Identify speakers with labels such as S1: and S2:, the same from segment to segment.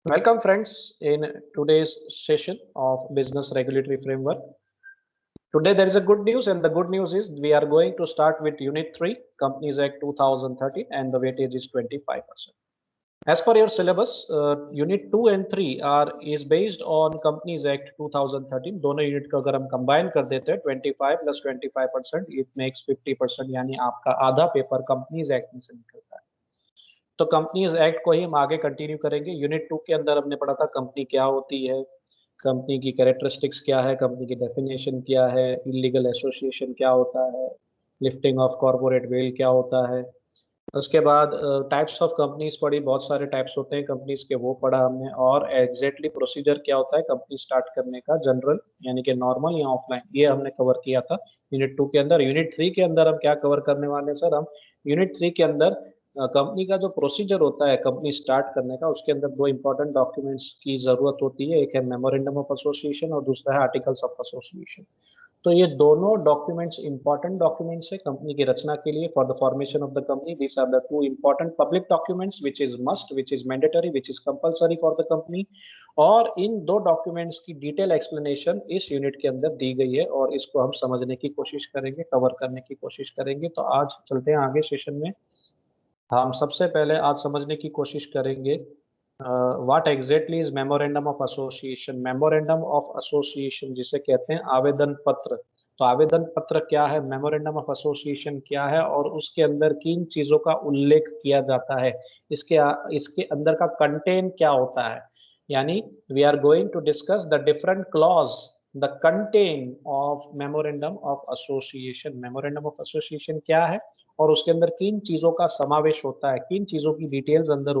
S1: Welcome, friends, in today's session of Business Regulatory Framework. Today, there is a good news, and the good news is we are going to start with Unit 3, Companies Act 2013, and the weightage is 25%. As per your syllabus, Unit 2 and 3 is based on Companies Act 2013. दोनों unit को अगर हम combine कर देते हैं 25 plus 25%, it makes 50%, यानी आपका आधा पेपर कंपनीज एक्ट में से निकलता है। तो कंपनीज एक्ट को ही हम आगे कंटिन्यू करेंगे। यूनिट 2 के अंदर हमने पढ़ा था कंपनी क्या होती है, कंपनी की कैरेक्टरिस्टिक्स क्या है, कंपनी की डेफिनेशन क्या है, इलीगल एसोसिएशन क्या होता है, लिफ्टिंग ऑफ कॉर्पोरेट वेल क्या होता है। उसके बाद टाइप्स ऑफ कंपनीज पढ़ी, बहुत सारे टाइप्स होते हैं कंपनीज के, वो पढ़ा हमने। और एग्जैक्टली प्रोसीजर क्या होता है कंपनी स्टार्ट करने का, जनरल यानी कि नॉर्मल या ऑफलाइन, ये हमने कवर किया था यूनिट 2 के अंदर। यूनिट 3 के अंदर हम क्या कवर करने वाले हैं सर? हम यूनिट 3 के अंदर कंपनी का जो प्रोसीजर होता है कंपनी स्टार्ट करने का, उसके अंदर दो इंपॉर्टेंट डॉक्यूमेंट्स की जरूरत होती है। एक है मेमोरेंडम ऑफ एसोसिएशन और दूसरा है आर्टिकल्स ऑफ एसोसिएशन। तो ये दोनों डॉक्यूमेंट्स इंपॉर्टेंट डॉक्यूमेंट्स है कंपनी की रचना के लिए, for the formation of the company. These are the two important public documents which is must, which is mandatory, which is compulsory for the company. और इन दो डॉक्यूमेंट्स की डिटेल एक्सप्लेनेशन इस यूनिट के अंदर दी गई है और इसको हम समझने की कोशिश करेंगे, कवर करने की कोशिश करेंगे। तो आज चलते हैं आगे सेशन में। हम सबसे पहले आज समझने की कोशिश करेंगे what exactly is memorandum of association. Memorandum of association जिसे कहते हैं आवेदन पत्र। तो आवेदन पत्र क्या है, मेमोरेंडम ऑफ एसोसिएशन क्या है, और उसके अंदर किन चीजों का उल्लेख किया जाता है, इसके इसके अंदर का कंटेंट क्या होता है। यानी we are going to discuss the different clause, the content of memorandum of association. Memorandum of association क्या है और उसके अंदर किन चीजों का समावेश होता है, किन चीजों की डिटेल्स अंदर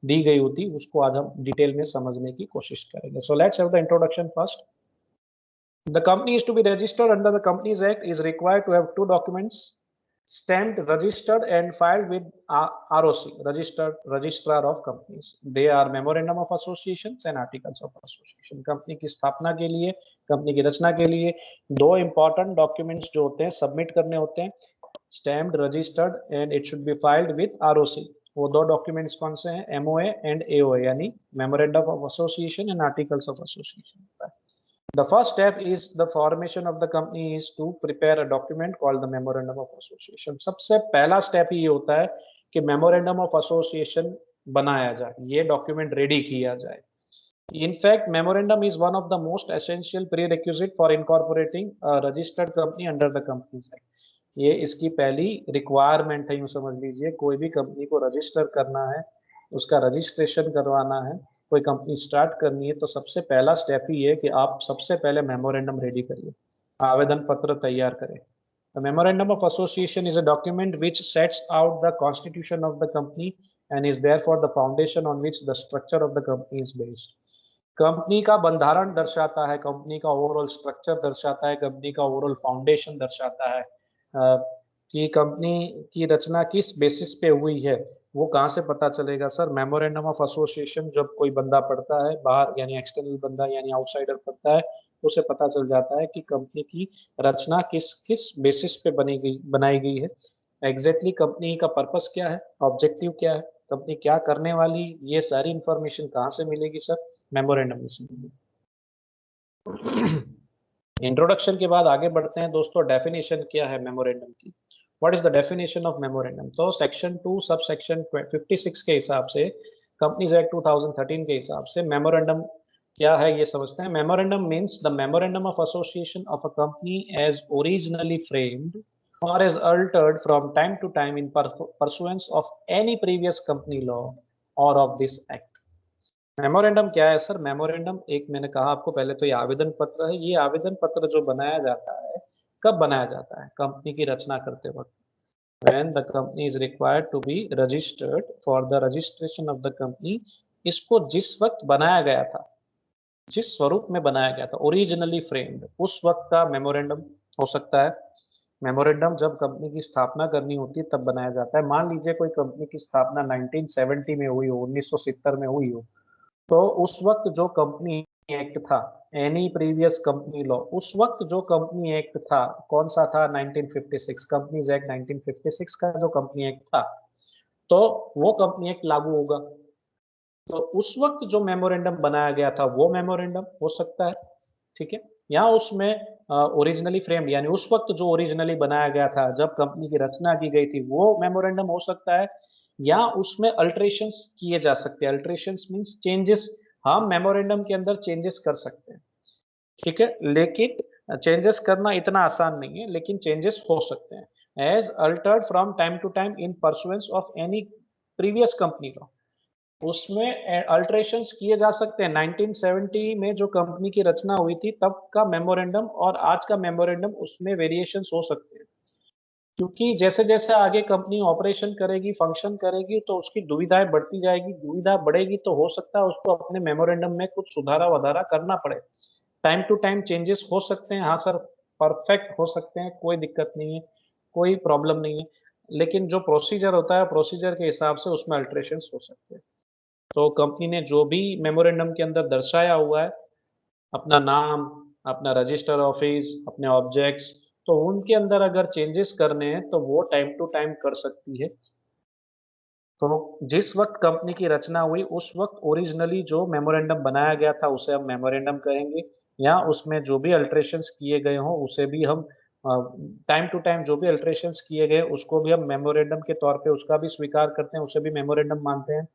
S1: दी गई होती, उसको आज हम डिटेल में समझने की कोशिश करेंगे। So let's have the introduction first. The company is to be registered under the Companies Act is required to have two documents: stamped, registered, and filed with ROC, registered registrar of companies. They are memorandum of associations and articles of association. Company की स्थापना के लिए, company की रचना के लिए दो important documents जो होते हैं सबमिट करने होते हैं: stamped, registered, and it should be filed with ROC. वो दो डॉक्यूमेंट्स कौन से हैं? एमओए एंड एओए, यानी memorandum of association and articles of association. The first step is the formation of the company is to prepare a document called the memorandum of association. सबसे पहला step ये होता है कि मेमोरेंडम ऑफ एसोसिएशन बनाया जाए, ये डॉक्यूमेंट रेडी किया जाए। In fact, memorandum is one of the most essential prerequisite for incorporating a registered company under the Companies Act. ये इसकी पहली रिक्वायरमेंट है, यूं समझ लीजिए। कोई भी कंपनी को रजिस्टर करना है, उसका रजिस्ट्रेशन करवाना है, कोई कंपनी स्टार्ट करनी है, तो सबसे पहला स्टेप ही है कि आप सबसे पहले मेमोरेंडम रेडी करिए, आवेदन पत्र तैयार करें। The memorandum of association is a document which sets out the constitution of the company and is therefore the foundation on which the structure of the company is based. Company का बंधारण दर्शाता है, company का overall structure दर्शाता है, company का overall foundation दर्शाता है। कि कंपनी की रचना किस बेसिस पे हुई है, वो कहाँ से पता चलेगा सर? मेमोरेंडम ऑफ एसोसिएशन जब कोई बंदा पढ़ता है बाहर, यानी एक्सटर्नल बंदा यानी आउटसाइडर पढ़ता है, उसे पता चल जाता है कि कंपनी की रचना किस किस बेसिस पे बनाई गई है। एग्जैक्टली कंपनी का पर्पस क्या है, ऑब्जेक्टिव क्या है, कंपनी क्या करने वाली, ये सारी इंफॉर्मेशन कहाँ से मिलेगी सर? मेमोरेंडम में से मिलेगी। इंट्रोडक्शन के बाद आगे बढ़ते हैं दोस्तों। डेफिनेशन क्या है मेमोरेंडम की? What is the definition of memorandum? तो सेक्शन 2 सब सेक्शन 56 के हिसाब से, कंपनीज एक्ट 2013 के हिसाब से मेमोरेंडम क्या है ये समझते हैं। Memorandum means the memorandum of association of a company as originally framed or as altered from time to time in pursuance of any previous company law or of this act. Memorandum क्या है sir? Memorandum, एक मैंने कहा आपको पहले, तो ये आवेदन पत्र है। ये आवेदन पत्र जो बनाया जाता है, कब बनाया जाता है? कंपनी की रचना करते वक्त। when the company is required to be registered for the registration of the company, इसको जिस वक्त बनाया गया था, जिस स्वरूप में बनाया गया था, ओरिजिनली फ्रेम्ड, उस वक्त का मेमोरेंडम हो सकता है। मेमोरेंडम जब कंपनी की स्थापना करनी होती है तब बनाया जाता है। मान लीजिए कोई कंपनी की स्थापना 1970 में हुई हो, 1970 में हुई हो, तो उस वक्त जो कंपनी एक्ट था, एनी प्रीवियस कंपनी लॉ, उस वक्त जो कंपनी एक्ट था कौन सा था? 1956, कंपनीज एक्ट 1956 का जो कंपनी एक्ट था, तो वो कंपनी एक्ट लागू होगा। तो उस वक्त जो मेमोरेंडम बनाया गया था वो मेमोरेंडम हो सकता है, ठीक है। या उसमें ओरिजिनली फ्रेम्ड यानी उस वक्त जो ओरिजिनली बनाया गया था जब कंपनी की रचना की गई थी वो मेमोरेंडम हो सकता है, या उसमें अल्टरेशंस किए जा सकते हैं। अल्टरेशंस मींस चेंजेस, हम मेमोरेंडम के अंदर चेंजेस कर सकते हैं, ठीक है। लेकिन चेंजेस करना इतना आसान नहीं है, लेकिन चेंजेस हो सकते हैं as altered from time to time in pursuance of any previous company law. उसमें अल्टरेशंस किए जा सकते हैं। 1970 में जो कंपनी की रचना हुई थी तब का मेमोरेंडम और आज का मेमोरेंडम, उसमें वेरिएशंस हो सकते हैं, क्योंकि जैसे जैसे आगे कंपनी ऑपरेशन करेगी, फंक्शन करेगी, तो उसकी दुविधाएं बढ़ती जाएगी। दुविधा बढ़ेगी तो हो सकता है उसको अपने मेमोरेंडम में कुछ सुधारा वधारा करना पड़े। टाइम टू टाइम चेंजेस हो सकते हैं, हाँ सर, परफेक्ट हो सकते हैं, कोई दिक्कत नहीं है, कोई प्रॉब्लम नहीं है। लेकिन जो प्रोसीजर होता है, प्रोसीजर के हिसाब से उसमें अल्टरेशंस हो सकते हैं। तो कंपनी ने जो भी मेमोरेंडम के अंदर दर्शाया हुआ है, अपना नाम, अपना रजिस्टर ऑफिस, अपने ऑब्जेक्ट्स, तो उनके अंदर अगर चेंजेस करने हैं तो वो टाइम टू टाइम कर सकती है। तो जिस वक्त कंपनी की रचना हुई उस वक्त ओरिजिनली जो मेमोरेंडम बनाया गया था उसे हम मेमोरेंडम कहेंगे, या उसमें जो भी अल्टरेशंस किए गए हों उसे भी हम टाइम टू टाइम जो भी अल्टरेशंस किए गए उसको भी हम मेमोरेंडम के तौर पे उसका भी स्वीकार करते हैं, उसे भी मेमोरेंडम मानते हैं।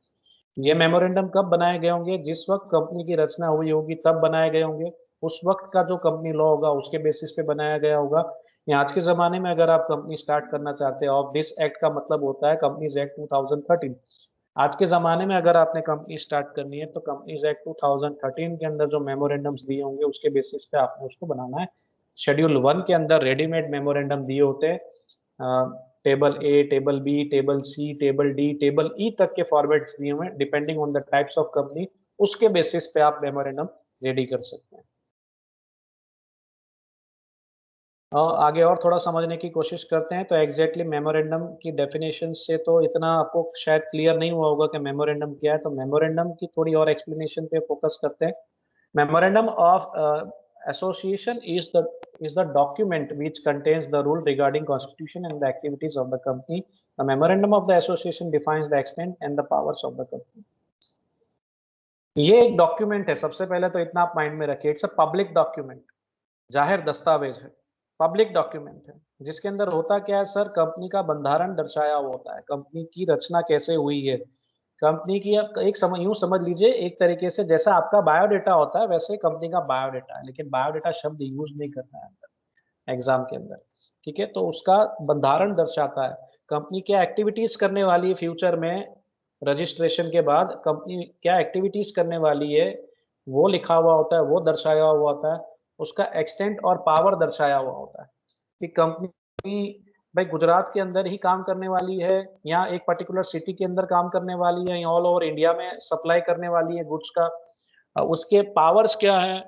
S1: ये मेमोरेंडम कब बनाए गए होंगे? जिस वक्त कंपनी की रचना हुई होगी तब बनाए गए होंगे। उस वक्त का जो कंपनी लॉ होगा उसके बेसिस पे बनाया गया होगा। या आज के ज़माने में अगर आप कंपनी स्टार्ट करना चाहते हैं, और दिस एक्ट का मतलब होता है कंपनीज एक्ट 2013। आज के ज़माने में अगर आपने कंपनी स्टार्ट करनी है तो कंपनीज एक्ट 2013 के अंदर जो मेमोरेंडम्स दिए होंगे उसके बेसिस पे आपने उसको बनाना है। शेड्यूल 1 के अंदर रेडीमेड मेमोरेंडम दिए होते हैं, टेबल ए, टेबल बी, टेबल सी, टेबल डी, टेबल ई तक के फॉर्मेट्स दिए हुए हैं depending on the types of company. उसके बेसिस पे आप मेमोरेंडम रेडी कर सकते हैं। आगे और थोड़ा समझने की कोशिश करते हैं तो एग्जैक्टली मेमोरेंडम की डेफिनेशन से तो इतना आपको शायद क्लियर नहीं हुआ होगा कि मेमोरेंडम क्या है, तो मेमोरेंडम की थोड़ी और एक्सप्लेनेशन पे फोकस करते हैं। Memorandum of association is the document which contains the rule regarding constitution and the activities of the company. The memorandum of the association defines the extent and the powers of the company. ये एक document है, सबसे पहले तो इतना आप mind में रखिए, इट्स अ पब्लिक डॉक्यूमेंट, जाहिर दस्तावेज है, पब्लिक डॉक्यूमेंट है। जिसके अंदर होता क्या है सर, कंपनी का बंधारण दर्शाया हुआ होता है, कंपनी की रचना कैसे हुई है, कंपनी की, आप एक समझ यूं समझ लीजिए, एक तरीके से जैसा आपका बायोडेटा होता है वैसे कंपनी का बायोडेटा है, लेकिन बायोडेटा शब्द यूज नहीं करना है अंदर एग्जाम के अंदर, ठीक है। तो उसका बंधारण दर्शाता है, कंपनी क्या एक्टिविटीज करने वाली है फ्यूचर में, रजिस्ट्रेशन के बाद कंपनी क्या एक्टिविटीज करने वाली है वो लिखा हुआ होता है, वो दर्शाया हुआ होता है। उसका एक्सटेंट और पावर दर्शाया हुआ होता है कि कंपनी भाई गुजरात के अंदर ही काम करने वाली है, या एक पर्टिकुलर सिटी के अंदर काम करने वाली है, या ऑल ओवर इंडिया में सप्लाई करने वाली है गुड्स का। उसके पावर्स क्या है,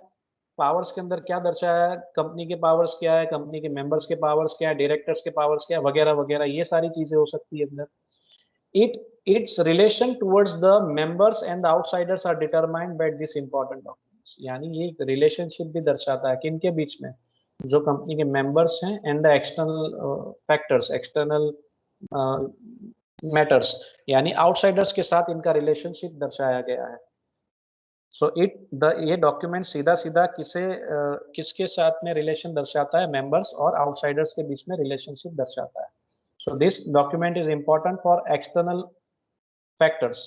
S1: पावर्स के अंदर क्या दर्शाया है, कंपनी के पावर्स क्या है, कंपनी के मेंबर्स के पावर्स क्या है, डायरेक्टर्स के पावर्स क्या है, वगैरह वगैरह, ये सारी चीजें हो सकती है अंदर। It its relation towards the members and the outsiders are determined by this important documents। यानी ये एक रिलेशनशिप भी दर्शाता है किनके बीच में, जो कंपनी के मेंबर्स हैं and the external factors, external matters, यानी आउटसाइडर्स के साथ इनका रिलेशनशिप दर्शाया गया है। सो इट द ये डॉक्यूमेंट सीधा सीधा किसके साथ में रिलेशन दर्शाता है, मेंबर्स और आउटसाइडर्स के बीच में रिलेशनशिप दर्शाता है। So this document is important for external factors,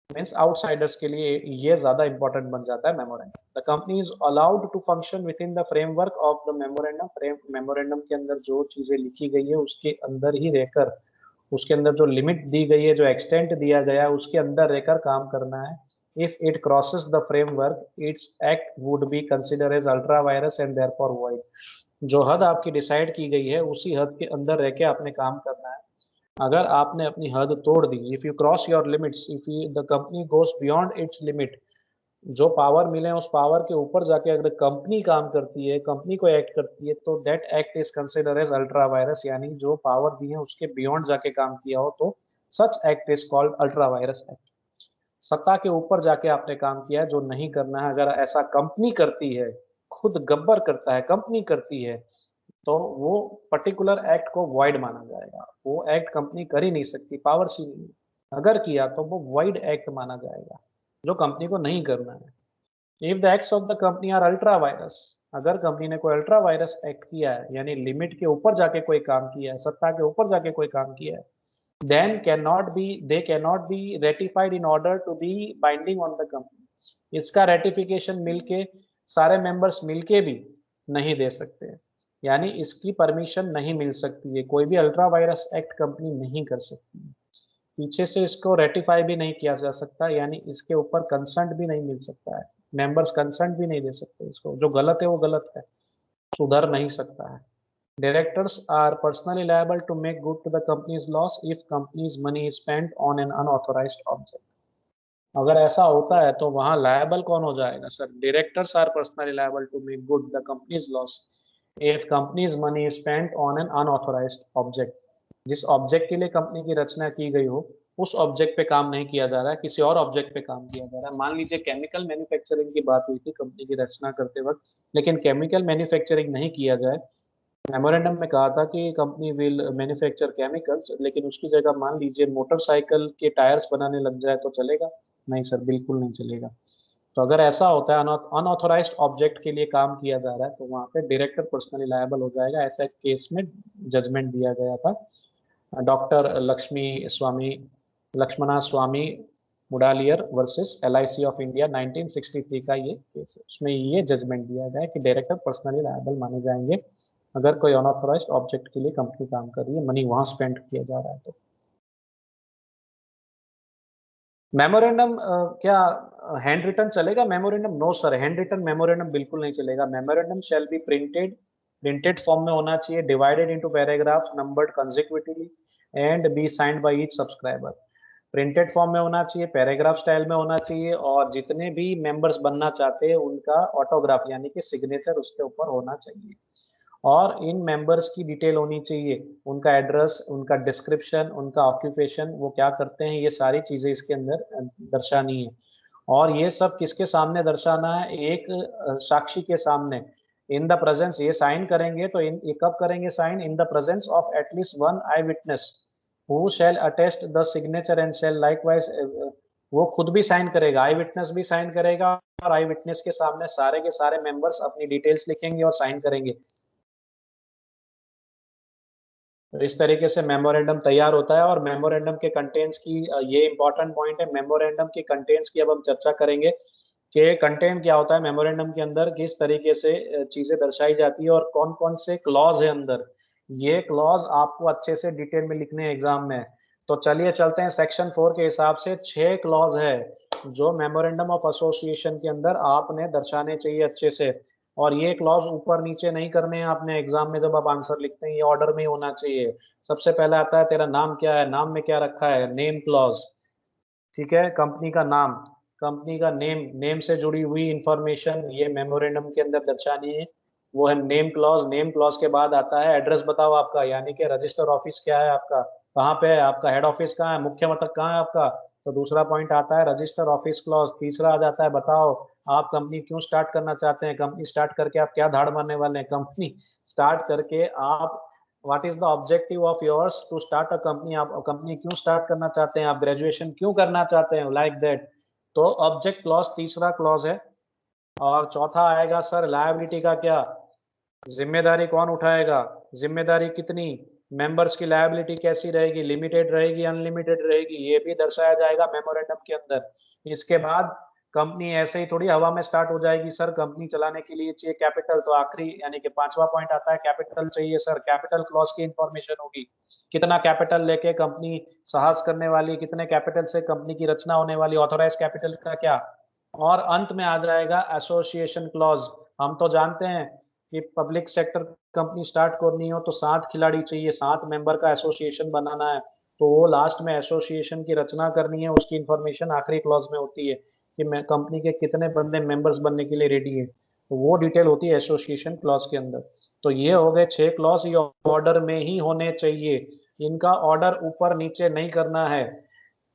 S1: means outsiders के लिए ये ज्यादा इंपॉर्टेंट बन जाता है memorandum. The company is allowed to function within the framework of the memorandum. Memorandum के अंदर जो चीजें लिखी गई है उसके अंदर ही रहकर, उसके अंदर जो लिमिट दी गई है, जो एक्सटेंट दिया गया है उसके अंदर रहकर काम करना है। If it crosses the framework its act would be consider as ultra vires and therefore void. जो हद आपकी डिसाइड की गई है उसी हद के अंदर रह के आपने काम करना है। अगर आपने अपनी हद तोड़ दी, if you cross your limits, if you the company goes beyond its limit, जो पावर मिले उस पावर के ऊपर जाके अगर कंपनी काम करती है, कंपनी को एक्ट करती है, तो that act is consider as ultra vires. यानी जो पावर दी है उसके बियॉन्ड जाके काम किया हो तो such act is called ultra vires act. सत्ता के ऊपर जाके आपने काम किया है, जो नहीं करना है। अगर ऐसा कंपनी करती है, खुद गब्बर करता है, कंपनी करती है, तो वो पर्टिकुलर एक्ट को वॉइड माना जाएगा, वो एक्ट कंपनी कर ही नहीं सकती, पावर्स ही नहीं है। अगर किया तो वो वाइड एक्ट माना जाएगा, जो कंपनी को नहीं करना है। If the acts of the company are ultra vires, अगर कंपनी ने कोई अल्ट्रा वायरस एक्ट किया है, यानी लिमिट के ऊपर जाके कोई काम किया है, सत्ता के ऊपर जाके कोई काम किया है, then cannot be they cannot be ratified in order to be binding on the company। इसका रेटिफिकेशन मिलके सारे मेंबर्स मिलके भी नहीं दे सकते हैं, यानी इसकी परमिशन नहीं मिल सकती है, कोई भी अल्ट्रा वायरस एक्ट कंपनी नहीं कर सकती है, पीछे से इसको रेटिफाई भी नहीं किया जा सकता, यानी इसके ऊपर कंसेंट भी नहीं मिल सकता है, मेंबर्स कंसेंट भी नहीं दे सकते इसको, जो गलत है वो गलत है, सुधर नहीं सकता है। Directors are personally liable to make good to the company's loss if company's money is spent on an unauthorized object। अगर ऐसा होता है तो वहां लायबल कौन हो जाएगा sir? Directors are personally liable to make good the company's loss if company's money is spent on an unauthorised object. जिस ऑब्जेक्ट के लिए कंपनी की रचना की गई हो, उस ऑब्जेक्ट पे काम नहीं किया जा रहा है, किसी और ऑब्जेक्ट पे काम किया जा रहा है। मान लीजिए केमिकल मैन्युफैक्चरिंग की बात हुई थी कंपनी की रचना करते वक्त, लेकिन केमिकल मैन्युफैक्चरिंग नहीं किया जाए, मेमोरेंडम में कहा था कि कंपनी विल मैन्युफैक्चर केमिकल्स, लेकिन उसकी जगह मान लीजिए मोटरसाइकिल के टायर्स बनाने लग जाए तो चलेगा? नहीं सर, बिल्कुल नहीं चलेगा। तो अगर ऐसा होता है अनऑथोराइज्ड ऑब्जेक्ट के लिए काम किया जा रहा है, तो वहां पे डायरेक्टर पर्सनली लायबल हो जाएगा। ऐसा एक केस में जजमेंट दिया गया था, doctor Lakshmana Swami Mudaliar versus LIC of India 1963 का ये केस है। उसमें ये जजमेंट दिया गया है कि डायरेक्टर पर्सनली लायबल माने जाएंगे अगर कोई अनऑथोराइज्ड ऑब्जेक्ट के लिए कंपनी काम कर रही है, मनी वहां स्पेंड किया जा रहा है तो। मेमोरेंडम क्या हैंड रिटन चलेगा memorandum? No sir, hand written memorandum बिल्कुल नहीं चलेगा। Memorandum shall be printed form में होना चाहिए, divided into paragraphs numbered consecutively and be signed by each subscriber. Printed form में होना चाहिए, पैराग्राफ स्टाइल में होना चाहिए, और जितने भी मेंबर्स बनना चाहते हैं उनका ऑटोग्राफ यानी कि सिग्नेचर उसके ऊपर होना चाहिए। और इन मेंबर्स की डिटेल होनी चाहिए, उनका एड्रेस, उनका डिस्क्रिप्शन, उनका ऑक्यूपेशन, वो क्या करते हैं, ये सारी चीजें इसके अंदर दर्शानी है। और ये सब किसके सामने दर्शाना है? एक साक्षी के सामने, इन द प्रेजेंस। ये साइन करेंगे तो ये कब करेंगे sign? In the presence of at least one I witness who shall attest the signature and shall likewise. वो खुद भी साइन करेगा, आई विटनेस भी साइन करेगा, और आई विटनेस के सामने सारे के सारे मेंबर्स अपनी डिटेल्स लिखेंगे और साइन करेंगे। तो इस तरीके से मेमोरेंडम तैयार होता है। और मेमोरेंडम के कंटेंट्स की ये इंपॉर्टेंट पॉइंट है, मेमोरेंडम के कंटेंट्स की अब हम चर्चा करेंगे कि कंटेंट क्या होता है मेमोरेंडम के अंदर, किस तरीके से चीजें दर्शाई जाती है और कौन कौन से क्लॉज है अंदर। ये क्लॉज आपको अच्छे से डिटेल में लिखने हैं एग्जाम में। तो चलिए चलते हैं, सेक्शन 4 के हिसाब से 6 क्लॉज है जो मेमोरेंडम ऑफ एसोसिएशन के अंदर आपने दर्शाने चाहिए अच्छे से। और ये क्लॉज ऊपर नीचे नहीं करने हैं आपने एग्जाम में, जब आप आंसर लिखते हैं ये ऑर्डर में ही होना चाहिए। सबसे पहले आता है तेरा नाम क्या है, नाम में क्या रखा है, नेम क्लॉज। ठीक है, कंपनी का नाम, कंपनी का नेम, नेम से जुड़ी हुई इंफॉर्मेशन ये मेमोरेंडम के अंदर दर्शानी है, वो है नेम क्लॉज। नेम क्लॉज के बाद आता है एड्रेस बताओ आपका, यानी कि रजिस्टर ऑफिस क्या है आपका, कहाँ पे है आपका हेड ऑफिस, कहाँ है मुख्य मथक, कहाँ है आपका। तो दूसरा पॉइंट आता है रजिस्टर ऑफिस क्लॉज। तीसरा आ जाता है बताओ आप कंपनी क्यों स्टार्ट करना चाहते हैं, कंपनी स्टार्ट करके आप क्या धाड़ मारने वाले हैं, कंपनी स्टार्ट करके आप what is the objective of yours to start a company, आप कंपनी क्यों स्टार्ट करना चाहते हैं, आप ग्रेजुएशन क्यों करना चाहते हैं, लाइक दैट। तो ऑब्जेक्ट क्लॉज तीसरा क्लॉज है। और चौथा आएगा सर लायबिलिटी का क्या, जिम्मेदारी कौन उठाएगा, जिम्मेदारी कितनी, मेंबर्स की लायबिलिटी कैसी रहेगी, लिमिटेड रहेगी अनलिमिटेड रहेगी, ये भी दर्शाया जाएगा मेमोरेंडम के अंदर। इसके बाद कंपनी ऐसे ही थोड़ी हवा में स्टार्ट हो जाएगी सर, कंपनी चलाने के लिए चाहिए कैपिटल। तो आखिरी यानी कि पांचवा पॉइंट आता है कैपिटल चाहिए सर, कैपिटल क्लॉज की इंफॉर्मेशन होगी, कितना कैपिटल लेके कंपनी साहस करने वाली, कितने कैपिटल से कंपनी की रचना होने वाली, ऑथोराइज कैपिटल का क्या। और अंत में आ जाएगा एसोसिएशन क्लॉज। हम तो जानते हैं कि पब्लिक सेक्टर कंपनी स्टार्ट करनी हो तो 7 खिलाड़ी चाहिए, 7 मेंबर का एसोसिएशन बनाना है, तो वो लास्ट में एसोसिएशन की रचना करनी है, उसकी इंफॉर्मेशन आखिरी क्लॉज में होती है कि मैं कंपनी के कितने बंदे मेंबर्स बनने के लिए रेडी है, तो वो डिटेल होती है एसोसिएशन क्लॉज के अंदर। तो ये हो गए 6 क्लॉज, ये ऑर्डर में ही होने चाहिए, इनका ऑर्डर ऊपर नीचे नहीं करना है।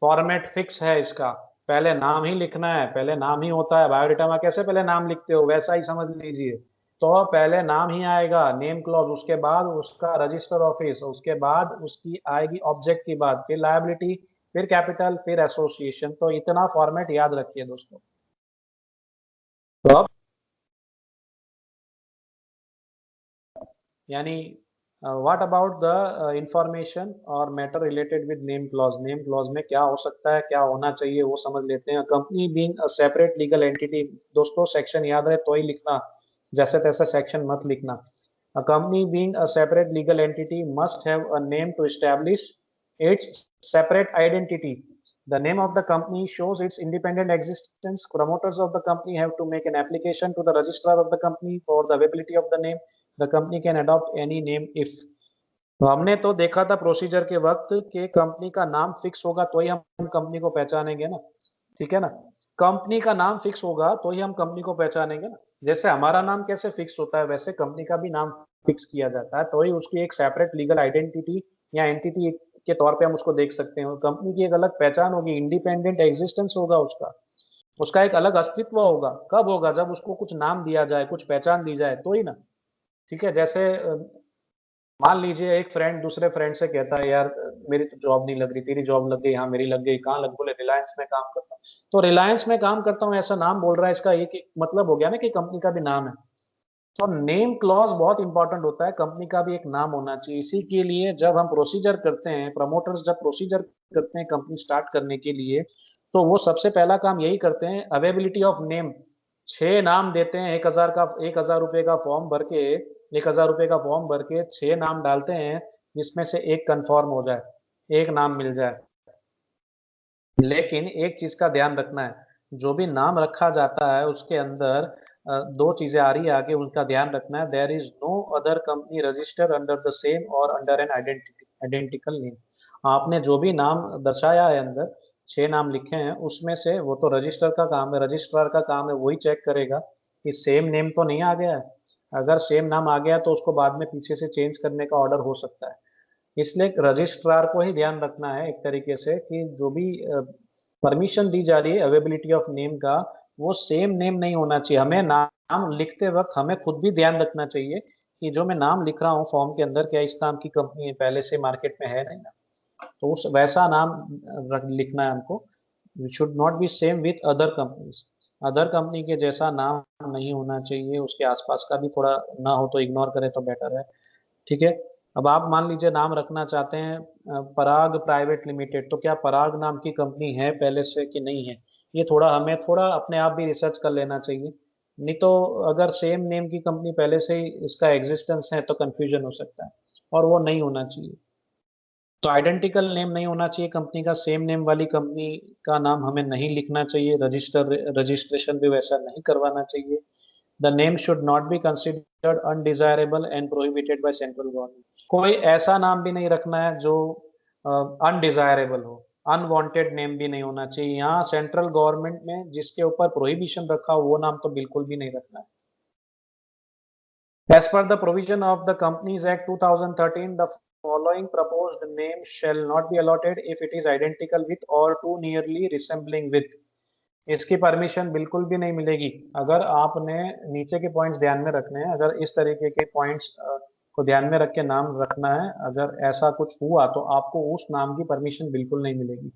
S1: फॉर्मेट फिक्स है इसका, पहले नाम ही लिखना है, पहले नाम ही होता है, बायोडेटा में कैसे पहले नाम लिखते हो वैसा ही समझ लीजिए। तो पहले नाम ही आएगा नेम क्लॉज, उसके बाद उसका रजिस्टर ऑफिस, उसके बाद उसकी आएगी ऑब्जेक्ट की बात, फिर लायबिलिटी, फिर कैपिटल, फिर एसोसिएशन। तो इतना फॉर्मेट याद रखिए दोस्तों। तो अब यानी व्हाट अबाउट द इंफॉर्मेशन और matter related with name clause. Name clause में क्या हो सकता है, क्या होना चाहिए, वो समझ लेते हैं। Company being a separate legal entity, दोस्तों सेक्शन याद रहे तो ही लिखना, जैसे तैसे सेक्शन मत लिखना। A company being a separate legal entity must have a name to establish its separate identity. The name of the company shows its independent existence. Promoters of the company have to make an application to the registrar of the company for the availability of the name. The company can adopt any name if। तो हमने तो देखा था procedure के वक्त कि company का नाम फिक्स होगा तो ही हम कंपनी को पहचानेंगे ना, ठीक है ना। कंपनी का नाम फिक्स होगा तो ही हम कंपनी को पहचानेंगे ना। जैसे हमारा नाम कैसे फिक्स होता है, वैसे कंपनी का भी नाम फिक्स किया जाता है, तो ही उसकी एक सेपरेट लीगल आइडेंटिटी या एंटिटी के तौर पे हम उसको देख सकते हैं। कंपनी की एक अलग पहचान होगी, इंडिपेंडेंट एग्जिस्टेंस होगा उसका, उसका एक अलग अस्तित्व होगा। कब होगा? जब उसको कुछ नाम दिया जाए, कुछ पहचान दी जाए तो ही ना। ठीक है, जैसे मान लीजिए एक फ्रेंड दूसरे फ्रेंड से कहता है, यार मेरी तो जॉब नहीं लग रही, तेरी जॉब लग गई। हाँ मेरी लग गई। कहाँ लग? बोले रिलायंस में काम करता हूँ। तो रिलायंस में काम करता हूँ ऐसा नाम बोल रहा है, इसका एक मतलब हो गया ना कि कंपनी का भी नाम है। तो नेम क्लॉज बहुत इंपॉर्टेंट होता है, कंपनी का भी एक नाम होना चाहिए। इसी के लिए जब हम प्रोसीजर करते हैं, प्रमोटर्स जब प्रोसीजर करते हैं कंपनी स्टार्ट करने के लिए, तो वो सबसे पहला काम यही करते हैं, अवेलेबिलिटी ऑफ नेम। 6 नाम देते हैं, 1,000 रुपए का फॉर्म भर के, 1,000 रुपए का फॉर्म भर के 6 नाम डालते हैं, जिसमें से एक कंफर्म हो जाए, एक नाम मिल जाए। लेकिन एक चीज का ध्यान रखना है, जो भी नाम रखा जाता है उसके अंदर 2 चीजें आ रही है आगे, उनका ध्यान रखना है। There is no other company register under the same or under an identical name. आपने जो भी नाम दर्शाया है अंदर, 6 नाम लिखे हैं, उसमें से वो तो रजिस्टर का काम है, रजिस्ट्रार का काम है, वही चेक करेगा कि सेम नेम तो नहीं आ गया है। अगर सेम नाम आ गया तो उसको बाद में पीछे से चेंज करने का ऑर्डर हो सकता है। इसलिए रजिस्ट्रार को ही ध्यान रखना है एक तरीके से कि जो भी परमिशन दी जा रही है अवेलेबिलिटी ऑफ नेम का, वो सेम नेम नहीं होना चाहिए। हमें नाम लिखते वक्त हमें खुद भी ध्यान रखना चाहिए कि जो मैं नाम लिख रहा हूँ फॉर्म के अंदर, क्या इस नाम की कंपनी है पहले से मार्केट में है नहीं ना। तो उस वैसा नाम लिखना है हमको। Should not be same with other companies. Other company के जैसा नाम नहीं होना चाहिए, उसके आसपास का भी थोड़ा ना हो तो इग्नोर करें तो बेटर है। ठीक है। अब आप मान लीजिए नाम रखना चाहते हैं पराग प्राइवेट लिमिटेड, तो क्या पराग नाम की कंपनी है पहले से कि नहीं है, ये थोड़ा हमें थोड़ा अपने आप भी रिसर्च कर लेना चाहिए। नहीं तो अगर सेम नेम की कंपनी पहले से ही इसका एग्जिस्टेंस है तो कंफ्यूजन हो सकता है, और वो नहीं होना चाहिए। तो आइडेंटिकल नेम नहीं होना चाहिए कंपनी का, सेम नेम वाली कंपनी का नाम हमें नहीं लिखना चाहिए, रजिस्ट्रेशन भी वैसा नहीं करवाना चाहिए। The name should not be considered undesirable and prohibited by central government. कोई ऐसा नाम भी नहीं रखना है जो अनडिजायरेबल हो, अनवांटेड नेम भी नहीं होना चाहिए। यहाँ सेंट्रल गवर्नमेंट ने जिसके ऊपर प्रोहिबिशन रखा हो वो नाम तो बिल्कुल भी नहीं रखना है। As per the provision of the Companies Act 2013, the following proposed name shall not be allotted if it is identical with or too nearly resembling with। इसकी परमिशन बिल्कुल भी नहीं मिलेगी। अगर आपने नीचे के पॉइंट्स ध्यान में रखने हैं, अगर इस तरीके के पॉइंट्स को ध्यान में रख के नाम रखना है, अगर ऐसा कुछ हुआ तो आपको उस नाम की परमिशन बिल्कुल नहीं मिलेगी।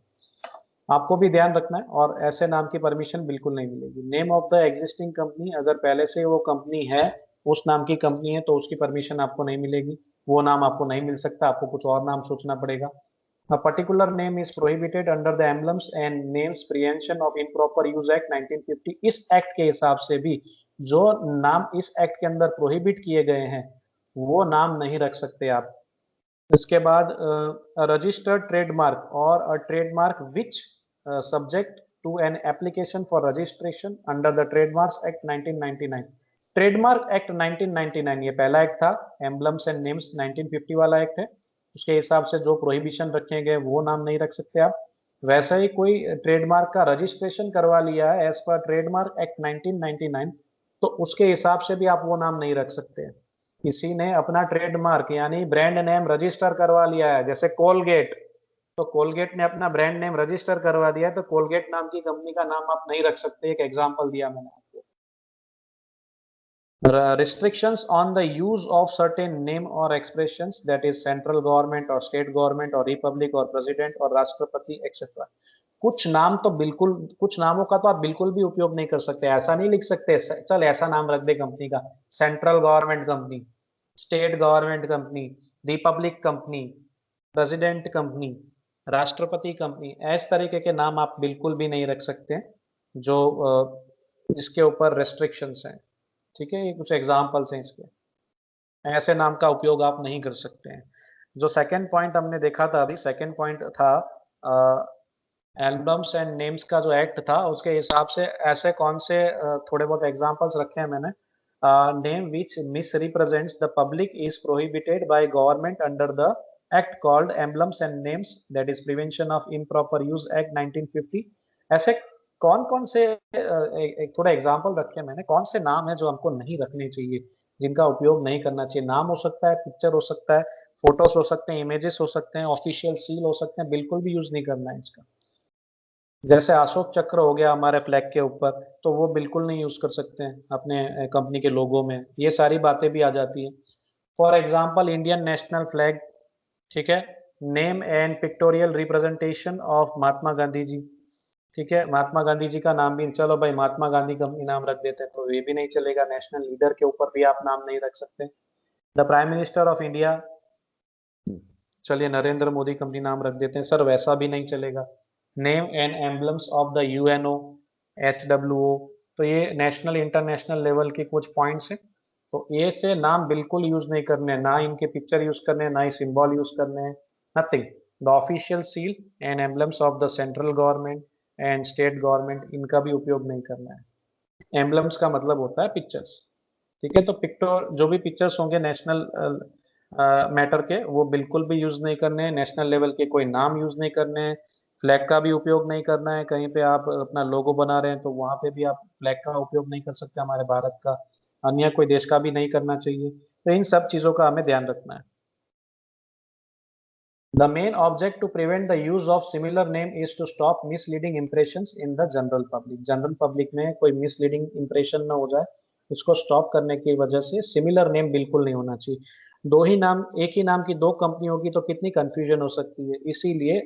S1: आपको भी ध्यान रखना है, और ऐसे नाम की परमिशन बिल्कुल नहीं मिलेगी। Name of the existing company, अगर पहले से वो कंपनी है, उस नाम की कंपनी है, तो उसकी परमिशन आपको नहीं मिलेगी, वो नाम आपको नहीं मिल सकता, आपको कुछ और नाम सोचना पड़ेगा। A particular name is prohibited under the Emblems and Names Prevention of Improper Use Act 1950। इस एक्ट के हिसाब से भी जो नाम इस एक्ट के अंदर प्रोहिबिट किए गए हैं वो नाम नहीं रख सकते आप। इसके बाद registered trademark or a trademark which subject to an application for registration under the trademarks act 1999। Trademark act 1999 ये पहला एक्ट था, एम्बलम्स एंड नेम्स 1950 वाला एक्ट है। उसके हिसाब से जो प्रोहिबिशन रखे गए वो नाम नहीं रख सकते आप। वैसा ही कोई ट्रेडमार्क का रजिस्ट्रेशन करवा लिया है एज पर ट्रेडमार्क एक्ट 1999, तो उसके हिसाब से भी आप वो नाम नहीं रख सकते हैं। किसी ने अपना ट्रेडमार्क यानी ब्रांड नेम रजिस्टर करवा लिया है, जैसे कोलगेट, तो कोलगेट ने अपना ब्रांड नेम रजिस्टर करवा दिया है, तो कोलगेट नाम की कंपनी का नाम आप नहीं रख सकते। एक एग्जांपल दिया मैंने आपको। restrictions on the use of certain name or expressions, that is central government or state government or republic or president or राष्ट्रपति etc. कुछ नाम तो बिल्कुल, कुछ नामों का तो आप बिल्कुल भी उपयोग नहीं कर सकते, ऐसा नहीं लिख सकते चल ऐसा नाम रख दे कंपनी का, central government company, state government company, Republic company, president company, राष्ट्रपति कंपनी, इस तरीके के नाम आप बिल्कुल भी नहीं रख सकते जो इसके ऊपर रेस्ट्रिक्शंस हैं। ठीक है, ये कुछ एग्जाम्पल्स हैं इसके, ऐसे नाम का उपयोग आप नहीं कर सकते हैं। जो सेकंड पॉइंट हमने देखा था अभी, सेकंड पॉइंट था एल्बम्स एंड नेम्स का जो एक्ट था, उसके हिसाब से ऐसे कौन से थोड़े बहुत एग्जांपल्स रखे हैं मैंने। Name which miss represents the public is prohibited by government under the act called emblems and names, that is prevention of improper use act 1950। ऐसे कौन कौन से एक थोड़ा एग्जांपल रखे मैंने, कौन से नाम है जो हमको नहीं रखने चाहिए, जिनका उपयोग नहीं करना चाहिए। नाम हो सकता है, पिक्चर हो सकता है, फोटोज हो सकते हैं, इमेजेस हो सकते हैं, ऑफिशियल सील हो सकते हैं, बिल्कुल भी यूज नहीं करना है इसका। जैसे अशोक चक्र हो गया हमारे फ्लैग के ऊपर, तो वो बिल्कुल नहीं यूज कर सकते हैं अपने कंपनी के लोगो में, ये सारी बातें भी आ जाती है। For example Indian national flag, ठीक है, name and pictorial representation of Mahatma Gandhi ji, ठीक है, महात्मा गांधी जी का नाम भी, चलो भाई महात्मा गांधी कंपनी नाम रख देते हैं तो ये भी नहीं चलेगा। नेशनल लीडर के ऊपर भी आप नाम नहीं रख सकते। The prime minister of India, चलिए नरेंद्र मोदी कंपनी नाम रख देते हैं, सर वैसा भी नहीं चलेगा। Name and emblems of the UNO, HWO, तो ये नेशनल इंटरनेशनल लेवल के कुछ पॉइंट्स हैं। तो ये से नाम बिल्कुल यूज नहीं करने, ना इनके पिक्चर यूज करने, ना ही सिंबल यूज करने हैं, nothing. The official seal and emblems of the central government and state government, इनका भी उपयोग नहीं करना है। एम्बलम्स का मतलब होता है पिक्चर्स, ठीक है, तो पिक्टोर जो भी पिक्चर्स होंगे नेशनल मैटर के, वो बिल्कुल भी यूज नहीं करने हैं। नेशनल लेवल के कोई नाम यूज नहीं करने हैं। फ्लैग का भी उपयोग नहीं करना है, कहीं पे आप अपना लोगो बना रहे हैं तो वहां पे भी आप फ्लैग का उपयोग नहीं कर सकते हमारे भारत का, अन्य कोई देश का भी नहीं करना चाहिए। तो इन सब चीजों का हमें ध्यान रखना है। The main object to prevent the use of similar name is to stop misleading impressions in the general public. General public में कोई misleading impression ना हो जाए, इसको स्टॉप करने की वजह से सिमिलर नेम बिल्कुल नहीं होना चाहिए। दो ही नाम, एक ही नाम की दो कंपनी होगी तो कितनी कंफ्यूजन हो सकती है, इसीलिए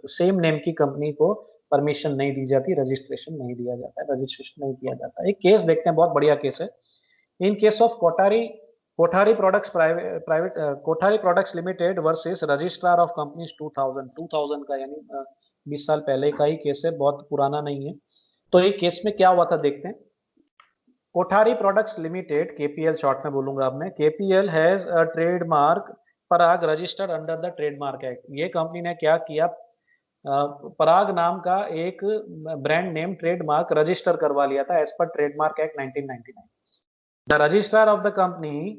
S1: सेम नेम की कंपनी को परमिशन नहीं दी जाती, रजिस्ट्रेशन नहीं दिया जाता है, रजिस्ट्रेशन नहीं किया जाता। एक केस देखते हैं, बहुत बढ़िया केस है। In case of Kothari products private Kothari products limited versus registrar of companies 2000 का, यानी 20 साल पहले का ही केस है, बहुत पुराना नहीं है। तो ये केस में क्या हुआ था देखते हैं। Kothari products limited, KPL short में बोलूंगा अब मैं, KPL has a trademark Parag registered under the trademark act. ये कंपनी ने क्या किया, पराग नाम का एक ब्रांड नेम ट्रेडमार्क रजिस्टर करवा लिया था as per trademark act 1999। The registrar of the company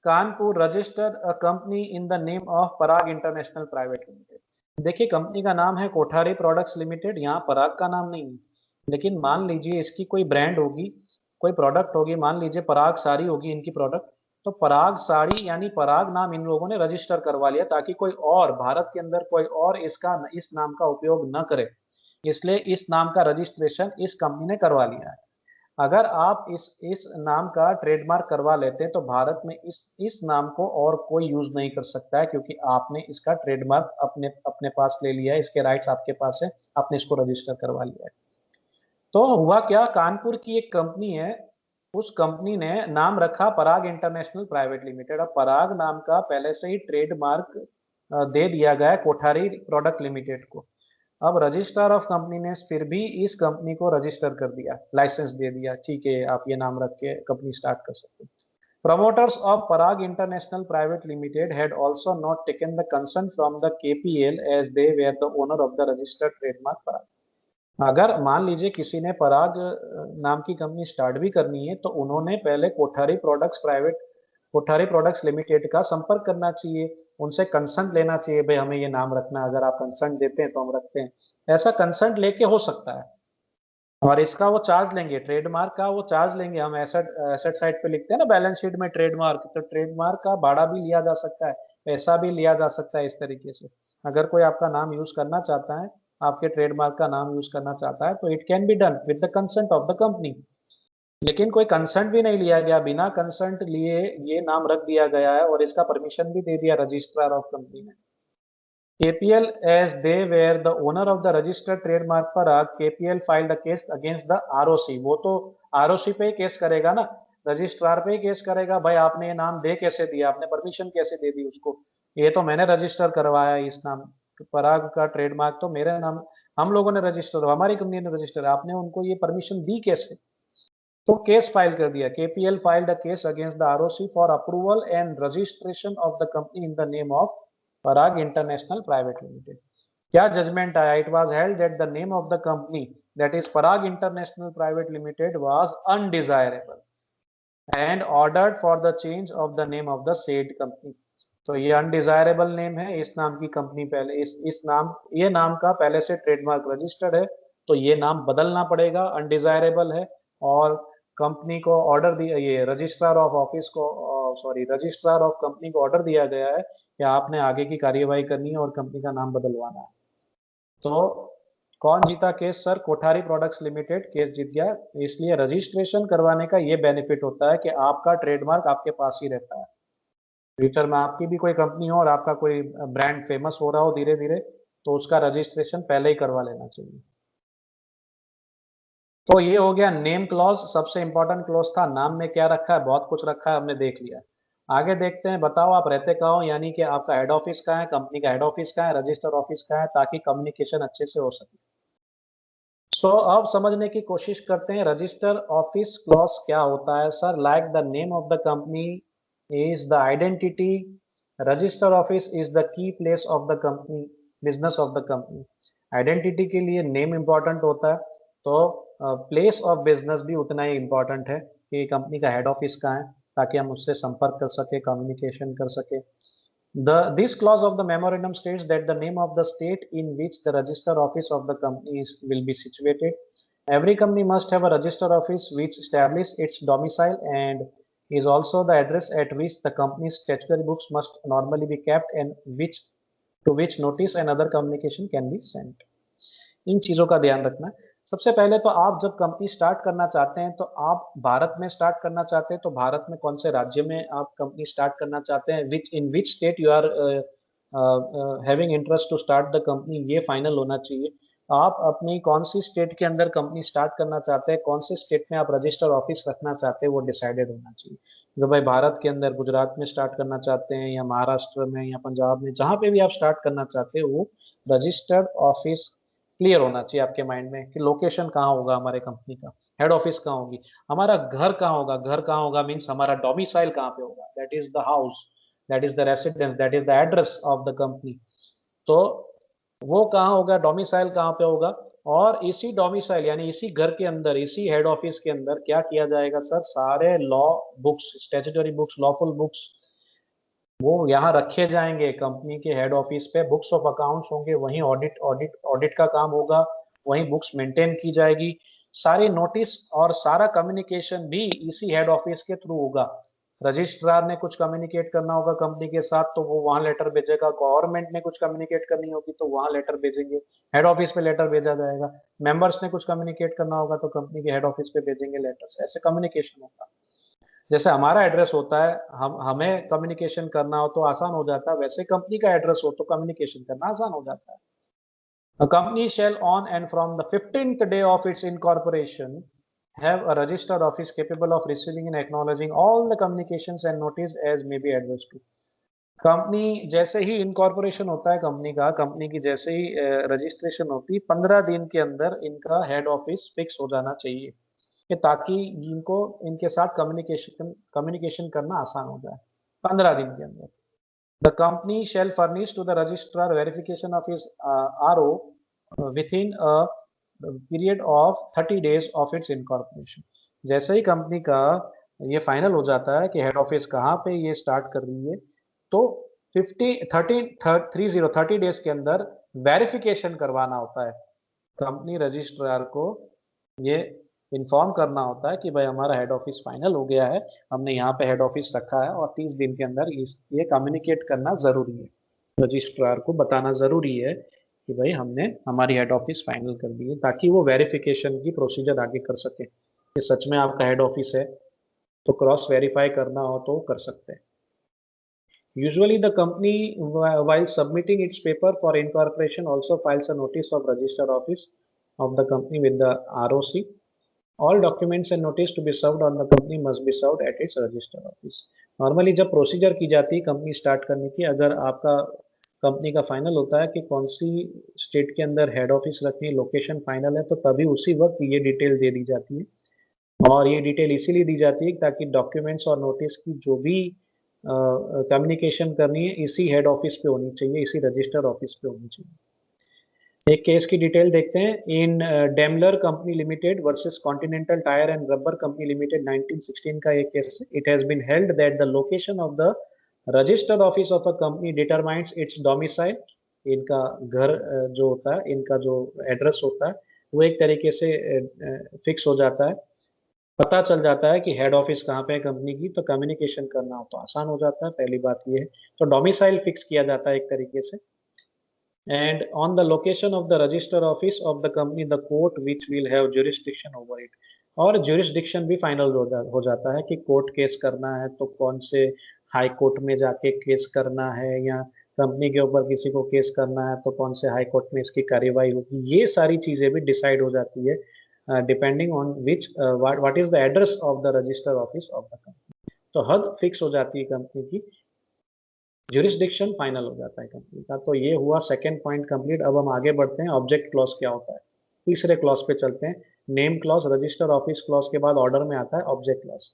S1: Kanpur registered a company in the name of Parag international private limited. देखिए कंपनी का नाम है कोठारी प्रोडक्ट्स लिमिटेड, यहाँ पराग का नाम नहीं है, लेकिन मान लीजिए इसकी कोई ब्रांड होगी, कोई प्रोडक्ट होगी, मान लीजिए पराग साड़ी होगी इनकी प्रोडक्ट, तो पराग साड़ी यानी पराग नाम इन लोगों ने रजिस्टर करवा लिया ताकि कोई और भारत के अंदर कोई और इस नाम का उपयोग न करे, इसलिए इस नाम का रजिस्ट्रेशन इस कंपनी ने करवा लिया है। अगर आप इस नाम का ट्रेडमार्क करवा लेते हैं तो भारत में इस नाम को और कोई यूज नहीं कर सकता है, क्योंकि आपने इसका ट्रेडमार्क अपने अपने पास ले लिया है, इसके राइट्स आपके पास है, आपने इसको रजिस्टर करवा लिया है। तो हुआ क्या, कानपुर की एक कंपनी है, उस कंपनी ने नाम रखा पराग इंटरनेशनल प्राइवेट लिमिटेड। अब पराग नाम का पहले से ही ट्रेडमार्क दे दिया गया है कोठारी प्रोडक्ट लिमिटेड को। अब रजिस्ट्रार ऑफ कंपनी ने फिर भी इस कंपनी को रजिस्टर कर दिया, लाइसेंस दे दिया, ठीक है आप ये नाम रख के कंपनी स्टार्ट कर सकते हैं। Promoters of Parag International Private Limited had also not taken the consent from the KPL as they were the owner of the registered trademark Parag. अगर मान लीजिए किसी ने पराग नाम की कंपनी स्टार्ट भी करनी है तो उन्होंने पहले कोठारी प्रोडक्ट्स लिमिटेड का संपर्क करना चाहिए, उनसे कंसर्ट लेना चाहिए, भाई हमें ये नाम रखना है, अगर आप कंसर्ट देते हैं तो हम रखते हैं। ऐसा कंसर्ट लेके हो सकता है, और इसका वो चार्ज लेंगे, ट्रेडमार्क का वो चार्ज लेंगे। हम एसेट एसेट साइड पे लिखते हैं ना बैलेंस शीट में ट्रेडमार्क, तो ट्रेडमार्क का भाड़ा भी लिया जा सकता है, पैसा भी लिया जा सकता है। इस तरीके से अगर कोई आपका नाम यूज करना चाहता है, आपके ट्रेडमार्क का नाम यूज करना चाहता है, तो it can be done with the consent of the company. लेकिन कोई कंसेंट भी नहीं लिया गया, बिना कंसेंट लिए ये नाम रख दिया गया है और इसका परमिशन भी दे दिया रजिस्ट्रार ऑफ कंपनी ने। KPL, as they were the owner of the registered trademark Parag, KPL filed a case against the ROC। वो तो ROC पे ही केस करेगा ना, रजिस्ट्रार पे ही केस करेगा, भाई आपने ये नाम दे कैसे दिया, आपने परमिशन कैसे दे दी उसको, ये तो मैंने रजिस्टर करवाया, इस नाम पराग का ट्रेडमार्क तो मेरे नाम, हम लोगों ने रजिस्टर, हमारी कंपनी ने रजिस्टर, आपने उनको ये परमिशन दी कैसे। तो केस फाइल कर दिया, KPL filed a case against the ROC for approval and registration of the company in the name of Parag international private limited. क्या जजमेंट आया? It was held that the name of the company, that is Parag international private limited, was undesirable and ordered for the change of the name of the said company. तो ये undesirable name है, इस नाम की company पहले इस नाम, ये नाम का पहले से ट्रेडमार्क रजिस्टर्ड है, तो ये नाम बदलना पड़ेगा, अनडिजायरेबल है। और कंपनी को ऑर्डर दिया, ये रजिस्ट्रार ऑफ ऑफिस को, सॉरी रजिस्ट्रार ऑफ कंपनी को ऑर्डर दिया गया है कि आपने आगे की कार्यवाही करनी है और कंपनी का नाम बदलवाना है। तो कौन जीता case sir? Kothari products limited case जीत गया। इसलिए रजिस्ट्रेशन करवाने का ये बेनिफिट होता है कि आपका ट्रेडमार्क आपके पास ही रहता है। फ्यूचर में आपकी भी कोई कंपनी हो और आपका कोई ब्रांड फेमस हो रहा हो धीरे धीरे, तो उसका रजिस्ट्रेशन पहले ही करवा लेना चाहिए। तो ये हो गया नेम क्लॉज, सबसे इंपॉर्टेंट क्लॉज था, नाम में क्या रखा है, बहुत कुछ रखा है, हमने देख लिया। आगे देखते हैं, बताओ आप रहते कहाँ हो, यानी कि आपका हेड ऑफिस कहाँ है, कंपनी का हेड ऑफिस कहाँ है, रजिस्टर ऑफिस कहाँ है, ताकि कम्युनिकेशन अच्छे से हो सके। सो अब समझने की कोशिश करते हैं रजिस्टर ऑफिस क्लॉज क्या होता है sir. Like the name of the company is the identity, register office is the key place of the company, business of the company. Identity के लिए नेम इंपॉर्टेंट होता है, तो प्लेस ऑफ बिजनेस भी उतना ही इंपॉर्टेंट है कि कंपनी का हेड ऑफिस कहाँ है, ताकि हम उससे संपर्क कर सके, कम्युनिकेशन कर सके। This clause of the memorandum states that the name of the state in which the register office of the company will be situated. Every company must have a register office which establishes its domicile and is also the address at which the company's statutory books must normally be kept and which to which notice and other communication can be sent. इन चीज़ों का ध्यान रखना है। सबसे पहले तो आप जब कंपनी स्टार्ट करना चाहते हैं, तो आप भारत में स्टार्ट करना चाहते हैं, तो भारत में कौन से राज्य में आप कंपनी स्टार्ट करना चाहते हैं, which state you are having interest to start the company, ये फाइनल होना चाहिए। आप अपनी कौन सी स्टेट के अंदर कंपनी स्टार्ट करना चाहते हैं, कौन से स्टेट में आप रजिस्टर ऑफिस रखना चाहते हैं, वो डिसाइडेड होना चाहिए। जो भाई भारत के अंदर गुजरात में स्टार्ट करना चाहते हैं, या महाराष्ट्र में, या पंजाब में, जहाँ पे भी आप स्टार्ट करना चाहते हैं, वो रजिस्टर्ड ऑफिस क्लियर होना चाहिए आपके माइंड में कि लोकेशन कहाँ होगा हमारे कंपनी का, हेड ऑफिस कहाँ होगी, हमारा घर कहाँ होगा, घर कहाँ होगा मीन्स हमारा डोमिसाइल कहाँ पे होगा, that is the house, that is the residence, that is the address of the company. तो वो कहाँ होगा, डोमिसाइल कहाँ पे होगा, और इसी डोमिसाइल यानी इसी घर के अंदर, इसी हेड ऑफिस के अंदर क्या किया जाएगा सर, सारे law books, statutory books, lawful books, वो यहाँ रखे जाएंगे। कंपनी के हेड ऑफिस पे बुक्स ऑफ अकाउंट्स होंगे, वहीं ऑडिट का काम होगा, वहीं बुक्स मेंटेन की जाएगी, सारी नोटिस और सारा कम्युनिकेशन भी इसी हेड ऑफिस के थ्रू होगा। रजिस्ट्रार ने कुछ कम्युनिकेट करना होगा कंपनी के साथ, तो वो वहाँ लेटर भेजेगा, गवर्नमेंट ने कुछ कम्युनिकेट करनी होगी तो वहाँ लेटर भेजेंगे, हेड ऑफिस पे लेटर भेजा जाएगा। मेंबर्स ने कुछ कम्युनिकेट करना होगा तो कंपनी के हेड ऑफिस पे भेजेंगे लेटर्स, ऐसे कम्युनिकेशन होगा। जैसे हमारा एड्रेस होता है, हम हमें कम्युनिकेशन करना हो तो आसान हो जाता है, वैसे कंपनी का एड्रेस हो तो कम्युनिकेशन करना आसान हो जाता है। A company shall on and from the 15th day of its incorporation have a registered office capable of receiving and acknowledging all the communications and notice as may be addressed to। Company जैसे ही incorporation होता है company का, company की जैसे ही registration होती है, 15 दिन के अंदर इनका हेड ऑफिस फिक्स हो जाना चाहिए, कि ताकि इनको इनके साथ कम्युनिकेशन कम्युनिकेशन करना आसान हो जाए 15 दिन के अंदर। The company shall furnish to the registrar verification of his RO within a period of 30 days of its incorporation. जैसे ही कंपनी का ये फाइनल हो जाता है कि हेड ऑफिस कहाँ पे ये स्टार्ट कर रही है, तो 30 डेज के अंदर वेरिफिकेशन करवाना होता है, कंपनी रजिस्ट्रार को ये इन्फॉर्म करना होता है कि भाई हमारा हेड ऑफिस फाइनल हो गया है, हमने यहाँ पे हेड ऑफिस रखा है, और 30 दिन के अंदर ये कम्युनिकेट करना जरूरी है, रजिस्ट्रार को बताना जरूरी है कि भाई हमने हमारी हेड ऑफिस फाइनल कर दी है, ताकि वो वेरिफिकेशन की प्रोसीजर आगे कर सके। कि सच में आपका हेड ऑफिस है, तो क्रॉस वेरीफाई करना हो तो कर सकते हैं। Usually, the company, while submitting its paper for incorporation, also files a notice of register office of the company with the ROC. All documents and notice to be served on the company must be served at its register office. Normally, जब procedure की जाती है company start करने की, अगर आपका company का final होता है कि कौन सी स्टेट के अंदर हेड ऑफिस रखनी है, लोकेशन फाइनल है, तो तभी उसी वक्त ये डिटेल दे दी जाती है। और ये डिटेल इसीलिए दी जाती है ताकि डॉक्यूमेंट्स और नोटिस की जो भी कम्युनिकेशन करनी है इसी हेड ऑफिस पे होनी चाहिए, इसी रजिस्टर ऑफिस पे होनी चाहिए। एक केस की डिटेल देखते हैं। In Daimler company limited versus continental tyre and rubber company limited 1916 का एक केस है। It has been held that the location of the registered office of a company determines its domicile. इनका घर जो होता है, इनका जो एड्रेस होता है, वो एक तरीके से फिक्स हो जाता है, पता चल जाता है कि हेड ऑफिस कहाँ पे है कंपनी की, तो कम्युनिकेशन करना हो तो आसान हो जाता है। पहली बात ये है, तो डोमिसाइल फिक्स किया जाता है एक तरीके से। And on the location of the register office of the company the court which will have jurisdiction over it. और ज्यूरिसडिक्शन भी फाइनल हो जाता है कि कोर्ट केस करना है तो कौन से हाई कोर्ट में जाके केस करना है, या कंपनी के ऊपर किसी को केस करना है तो कौन से हाई कोर्ट में इसकी कार्यवाही होगी। ये सारी चीजें भी डिसाइड हो जाती है depending on which what is the address of the register office of the company. तो हद फिक्स हो जाती है कंपनी की, ज्यूरिसडिक्शन फाइनल हो जाता है कंपनी का। तो ये हुआ सेकंड पॉइंट कंप्लीट। अब हम आगे बढ़ते हैं, ऑब्जेक्ट क्लॉज क्या होता है। तीसरे क्लॉज पे चलते हैं। Name clause, register office clause के बाद ऑर्डर में आता है ऑब्जेक्ट क्लॉज।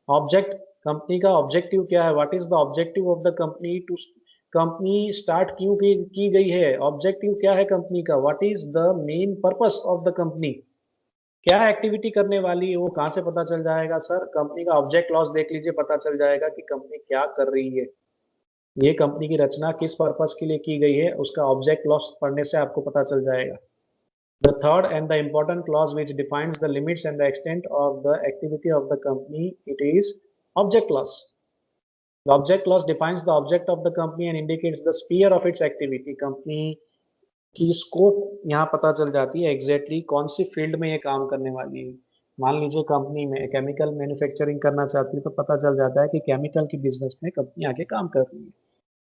S1: ऑब्जेक्ट, कंपनी का ऑब्जेक्टिव क्या है, what is the objective of the company to, company start क्यों की गई है, ऑब्जेक्टिव क्या है कंपनी का, what is the main purpose of the company, क्या एक्टिविटी करने वाली है, वो कहाँ से पता चल जाएगा सर, कंपनी का ऑब्जेक्ट क्लॉज देख लीजिए, पता चल जाएगा कि कंपनी क्या कर रही है, ये कंपनी की रचना किस पर्पस के लिए की गई है, उसका ऑब्जेक्ट क्लॉज पढ़ने से आपको पता चल जाएगा। The third and the important clause which defines the limits and the extent of the activity of the company, it is object clause. The object clause defines the object of the company and indicates the sphere of its activity. Company की scope यहाँ पता चल जाती है exactly कौन सी field में ये काम करने वाली है। मान लीजिए कंपनी में केमिकल मैन्युफैक्चरिंग करना चाहती है तो पता चल जाता है कि केमिकल की बिजनेस में कंपनी आगे काम कर रही है।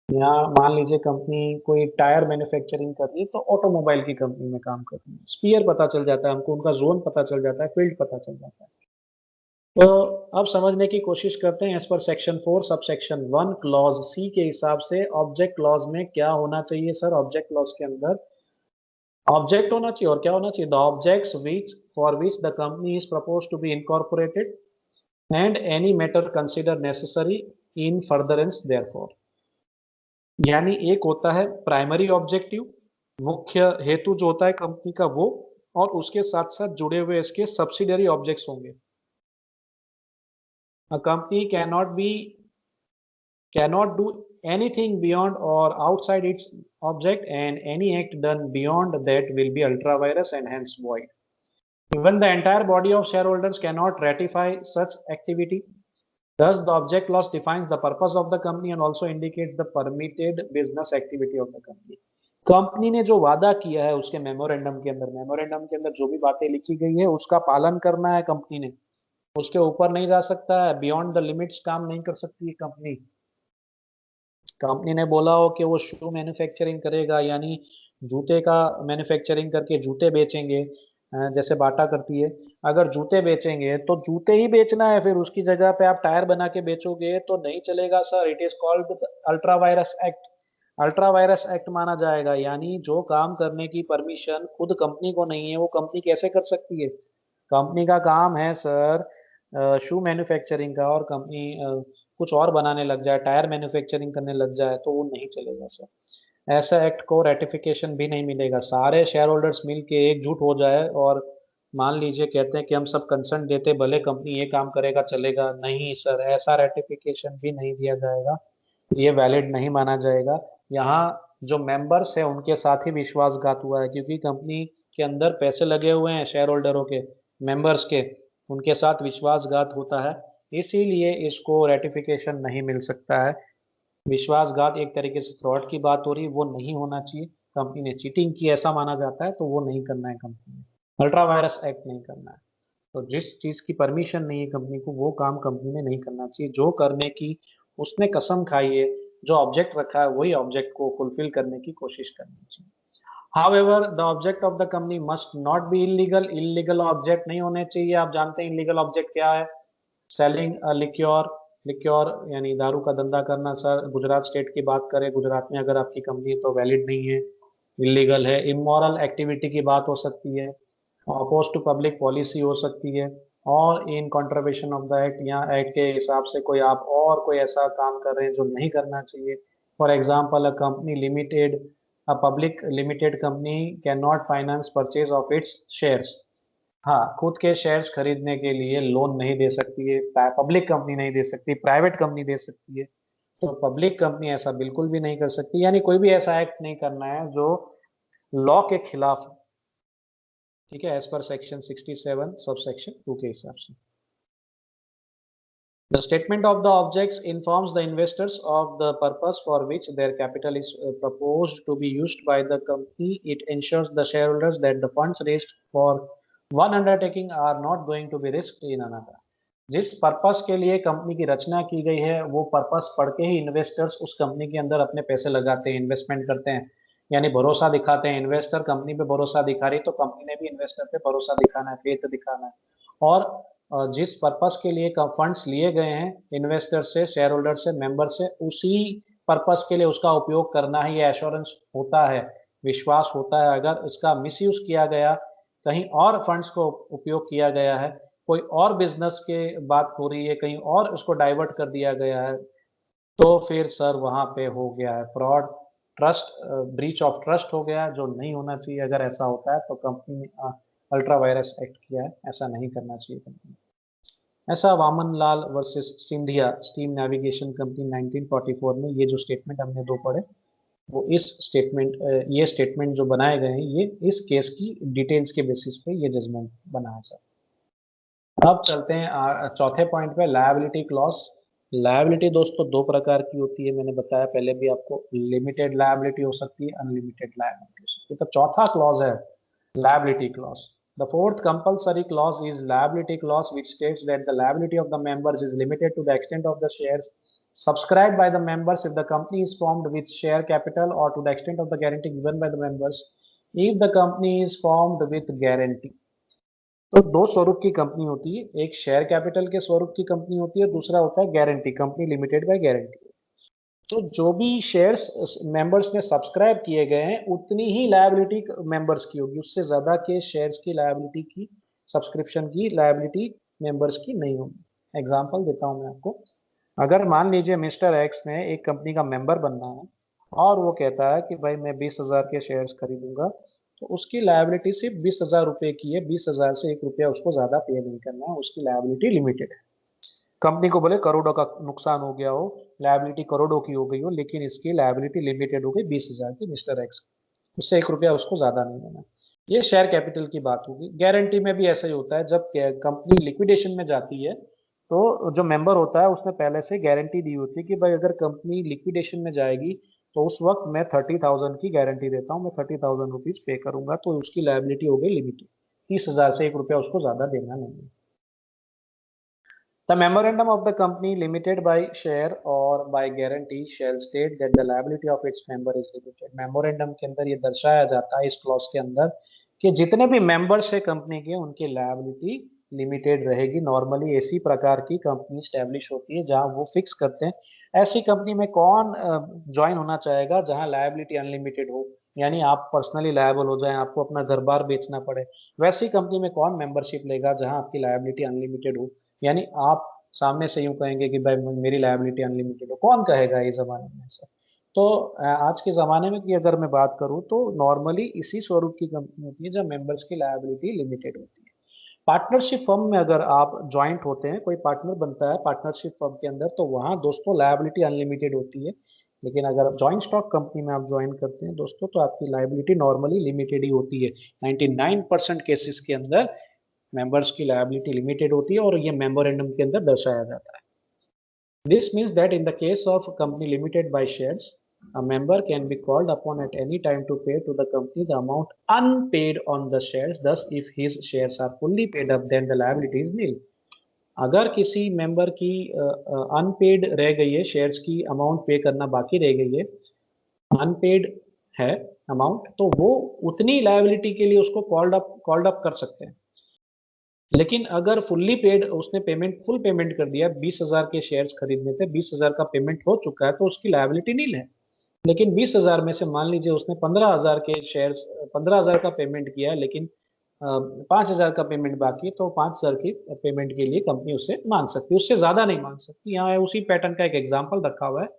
S1: या मान लीजिए कंपनी कोई टायर मैन्युफैक्चरिंग कर रही है तो ऑटोमोबाइल की कंपनी में काम कर रही है। स्पीयर पता चल जाता है हमको, उनका जोन पता चल जाता है, फील्ड पता चल जाता है। तो अब समझने की कोशिश करते हैं as per section 4 sub section 1 clause C के हिसाब से ऑब्जेक्ट क्लॉज में क्या होना चाहिए सर। ऑब्जेक्ट क्लॉज के अंदर ऑब्जेक्ट होना चाहिए, और क्या होना चाहिए, the objects which for which the company is propose to be incorporated and any matter consider necessary in furtherance therefore. यानी एक होता है प्राइमरी ऑब्जेक्टिव, मुख्य हेतु जो होता है कंपनी का वो, और उसके साथ साथ जुड़े हुए इसके सब्सिडरी ऑब्जेक्ट्स होंगे। A company cannot do anything beyond or outside its object, and any act done beyond that will be ultra virus and hence void. Even the entire body of shareholders cannot ratify such activity. Thus, the object clause defines the purpose of the company and also indicates the permitted business activity of the company. Company ने जो वादा किया है उसके memorandum के अंदर जो भी बातें लिखी गई है उसका पालन करना है कंपनी ने, उसके ऊपर नहीं जा सकता है, बियॉन्ड द लिमिट्स काम नहीं कर सकती है कंपनी। कंपनी ने बोला हो कि वो शू मैन्युफैक्चरिंग करेगा, यानी जूते का मैन्युफैक्चरिंग करके जूते बेचेंगे, जैसे बाटा करती है, अगर जूते बेचेंगे तो जूते ही बेचना है, फिर उसकी जगह पे आप टायर बना के बेचोगे तो नहीं चलेगा sir. It is called ultra vires act. Ultra vires act माना जाएगा, यानी जो काम करने की परमिशन खुद कंपनी को नहीं है वो कंपनी कैसे कर सकती है। कंपनी का काम है सर शू मैन्युफैक्चरिंग का, और कंपनी कुछ और बनाने लग जाए, टायर मैन्युफैक्चरिंग करने लग जाए, तो वो नहीं चलेगा सर। ऐसा एक्ट को रेटिफिकेशन भी नहीं मिलेगा। सारे शेयर होल्डर्स मिल के एकजुट हो जाए और मान लीजिए कहते हैं कि हम सब कंसेंट देते भले कंपनी ये काम करेगा चलेगा, नहीं सर, ऐसा रेटिफिकेशन भी नहीं दिया जाएगा, ये वैलिड नहीं माना जाएगा। यहाँ जो मेंबर्स है उनके साथ ही विश्वासघात हुआ है, क्योंकि कंपनी के अंदर पैसे लगे हुए हैं शेयर होल्डरों के, मेंबर्स के, उनके साथ विश्वासघात होता है, इसीलिए इसको रेटिफिकेशन नहीं मिल सकता है। विश्वासघात एक तरीके से फ्रॉड की बात हो रही है, वो नहीं होना चाहिए। कंपनी ने चीटिंग की ऐसा माना जाता है, तो वो नहीं करना है कंपनी ने, अल्ट्रा वायरस एक्ट नहीं करना है। तो जिस चीज की परमिशन नहीं है कंपनी को, वो काम कंपनी ने नहीं करना चाहिए। जो करने की उसने कसम खाई है, जो ऑब्जेक्ट रखा है, वही ऑब्जेक्ट को फुलफिल करने की कोशिश करनी चाहिए। However, the object of the company must not be illegal. Illegal object नहीं होने चाहिए। आप जानते हैं illegal object क्या है? सेलिंग लिक्योर, लिक्योर यानी दारू का धंधा करना। सर गुजरात स्टेट की बात करें, गुजरात में अगर आपकी कंपनी तो वैलिड नहीं है, इलीगल है। इमोरल एक्टिविटी की बात हो सकती है, अपोज टू पब्लिक पॉलिसी हो सकती है, और इन कॉन्ट्रवेशन ऑफ द एक्ट, या एक्ट के हिसाब से कोई आप और कोई ऐसा काम कर रहे हैं जो नहीं करना चाहिए। For example, a company limited, a public limited company can not finance purchase of its shares. हाँ, खुद के शेयर्स खरीदने के लिए लोन नहीं दे सकती है, पब्लिक कंपनी नहीं दे सकती, प्राइवेट कंपनी दे सकती है। तो पब्लिक कंपनी ऐसा बिल्कुल भी नहीं कर सकती, यानी कोई भी ऐसा एक्ट नहीं करना है जो लॉ के खिलाफ है। ठीक है, as per section 67 sub section 2 के हिसाब से। The statement of the objects informs the investors of the purpose for which their capital is proposed to be used by the company. It ensures the shareholders that the funds raised for one undertaking are not going to be risked in another. जिस purpose के लिए company की रचना की गई है, वो purpose पढ़ के ही इन्वेस्टर्स उस कंपनी के अंदर अपने पैसे लगाते हैं, इन्वेस्टमेंट करते हैं, यानी भरोसा दिखाते हैं। इन्वेस्टर कंपनी पे भरोसा दिखा रही, तो कंपनी ने भी इन्वेस्टर पे भरोसा दिखाना है, फेथ दिखाना है। और जिस पर्पस के लिए फंड्स लिए गए हैं इन्वेस्टर से, शेयर होल्डर से, मेंबर से, उसी पर्पस के लिए उसका उपयोग करना ही एश्योरेंस होता है, विश्वास होता है। अगर उसका मिसयूज किया गया, कहीं और फंड्स को उपयोग किया गया है, कोई और बिजनेस के बात हो रही है, कहीं और उसको डाइवर्ट कर दिया गया है, तो फिर सर वहां पे हो गया है fraud, trust, breach of trust हो गया, जो नहीं होना चाहिए। अगर ऐसा होता है तो कंपनी ने अल्ट्रा वायरस एक्ट किया है, ऐसा नहीं करना चाहिए कंपनी। ऐसा Waman Lal versus Scindia steam navigation company 1944 में ये जो स्टेटमेंट हमने दो पढ़े, वो इस स्टेटमेंट, ये स्टेटमेंट जो बनाए गए हैं, ये इस केस की डिटेल्स के बेसिस पे ये जजमेंट बना है सर। अब चलते हैं चौथे पॉइंट पे, लायबिलिटी क्लॉज। लायबिलिटी दोस्तों दो प्रकार की होती है, मैंने बताया पहले भी आपको। लिमिटेड लायबिलिटी हो सकती है, अनलिमिटेड लायबिलिटी हो सकती है। तो चौथा क्लॉज है liability clause. The fourth compulsory clause is liability clause, which states that the liability of the members is limited to the extent of the shares subscribed by the members if the company is formed with share capital, or to the extent of the guarantee given by the members if the company is formed with guarantee. तो दो स्वरूप की company होती है, एक share capital के स्वरूप की कंपनी होती है, दूसरा होता है guarantee, company limited by guarantee. तो जो भी शेयर्स मेंबर्स ने सब्सक्राइब किए गए हैं, उतनी ही लायबिलिटी मेंबर्स की होगी, उससे ज्यादा के शेयर्स की लायबिलिटी की, सब्सक्रिप्शन की लायबिलिटी मेंबर्स की नहीं होगी। एग्जांपल देता हूं मैं आपको। अगर मान लीजिए मिस्टर एक्स ने एक कंपनी का मेंबर बनना है, और वो कहता है कि भाई मैं 20,000 के शेयर्स खरीदूंगा, तो उसकी लायबिलिटी सिर्फ 20,000 रुपए की है, 20,000 से 1 रुपया उसको ज्यादा पे नहीं करना है, उसकी लायबिलिटी लिमिटेड है। कंपनी को बोले करोड़ों का नुकसान हो गया हो, लायबिलिटी करोड़ों की हो गई हो, लेकिन इसकी लायबिलिटी लिमिटेड हो गई 20,000 की मिस्टर एक्स, उससे 1 रुपया उसको ज्यादा नहीं देना। ये शेयर कैपिटल की बात होगी। गारंटी में भी ऐसा ही होता है, जब कंपनी लिक्विडेशन में जाती है, तो जो मेंबर होता है उसने पहले से गारंटी दी होती है कि भाई अगर कंपनी लिक्विडेशन में जाएगी, तो उस वक्त मैं 30,000 की गारंटी देता हूँ, मैं 30,000 रुपीज पे करूंगा, तो उसकी लायबिलिटी हो गई लिमिटेड, 30,000 से 1 रुपया उसको ज्यादा देना नहीं है। The memorandum of the company limited by share or by guarantee shall state that the liability of its member is limited. Memorandum के अंदर ये दर्शाया जाता है इस क्लॉज के अंदर कि जितने भी मेंबर्स है कंपनी के, उनकी लायबिलिटी लिमिटेड रहेगी। नॉर्मली ऐसी प्रकार की कंपनी स्टैब्लिश होती है जहां वो फिक्स करते हैं ऐसी कंपनी में कौन ज्वाइन होना चाहेगा जहां लायबिलिटी अनलिमिटेड हो, यानी आप पर्सनली लायबल हो जाए, आपको अपना घर बार बेचना पड़े, वैसी कंपनी में कौन मेंबरशिप लेगा जहां आपकी लायबिलिटी अनलिमिटेड हो। यानी आप सामने से यूं कहेंगे कि भाई मेरी लायबिलिटी अनलिमिटेड हो, कौन कहेगा इस जमाने में ऐसा। तो आज के ज़माने में की अगर मैं बात करूँ, तो नॉर्मली इसी स्वरूप की कंपनी होती है जब मेंबर्स की लायबिलिटी लिमिटेड होती है। पार्टनरशिप फर्म में अगर आप ज्वाइंट होते हैं, कोई पार्टनर बनता है पार्टनरशिप फर्म के अंदर, तो वहाँ दोस्तों लायबिलिटी अनलिमिटेड होती है। लेकिन अगर जॉइंट स्टॉक कंपनी में आप ज्वाइन करते हैं दोस्तों, तो आपकी लायबिलिटी नॉर्मली लिमिटेड ही होती है। 99% केसेस के अंदर मेंबर्स की लायबिलिटी लिमिटेड होती है, और ये मेमोरेंडम के अंदर दर्शाया जाता है। This means that in the case of company limited by shares, A member can be called upon at any time to pay to the company the amount unpaid on the shares. Thus, if his shares are fully paid up, then the liability is nil. अगर किसी member की unpaid रह गई है, shares की amount पे करना बाकी रह गई है, अनपेड है अमाउंट, तो वो उतनी लायबिलिटी के लिए उसको कॉल्ड अप कर सकते हैं। लेकिन अगर फुल्ली पेड उसने फुल पेमेंट कर दिया, 20,000 के शेयर्स खरीदने थे, 20,000 का पेमेंट हो चुका है, तो उसकी लायबिलिटी नील है। लेकिन 20,000 में से मान लीजिए उसने 15,000 के शेयर्स 15,000 का पेमेंट किया है, लेकिन 5,000 का पेमेंट बाकी है, तो 5,000 की पेमेंट के लिए कंपनी उससे मांग सकती है, उससे ज्यादा नहीं मांग सकती। यहाँ उसी पैटर्न का एक एग्जाम्पल रखा हुआ है,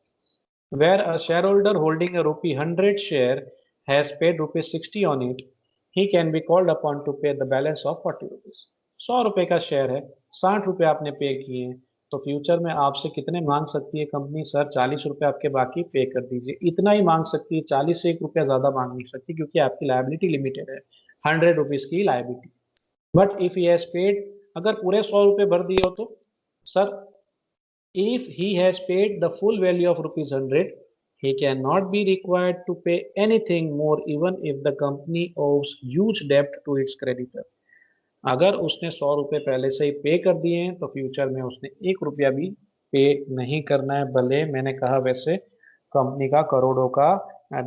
S1: where a shareholder holding a rupee 100 share has paid rupees 60 on it, he can be called upon to pay the balance of 40 rupees. 100 रुपए का शेयर है, 60 रुपए आपने पे किए हैं, तो फ्यूचर में आपसे कितने मांग सकती है कंपनी? सर 40 रुपए आपके बाकी पे कर दीजिए, इतना ही मांग सकती है, 40 से 1 रुपया ज्यादा मांग नहीं सकती, क्योंकि आपकी लायबिलिटी लिमिटेड है, 100 रुपीज की liability. But if he has paid, अगर पूरे 100 रुपए भर दिए हो तो sir, if he has paid the full value of rupees 100, he cannot be required to pay anything more even if the company owes huge debt to its creditor. अगर उसने 100 रुपए पहले से ही पे कर दिए हैं, तो फ्यूचर में उसने 1 रुपया भी पे नहीं करना है, भले मैंने कहा वैसे कंपनी का करोड़ों का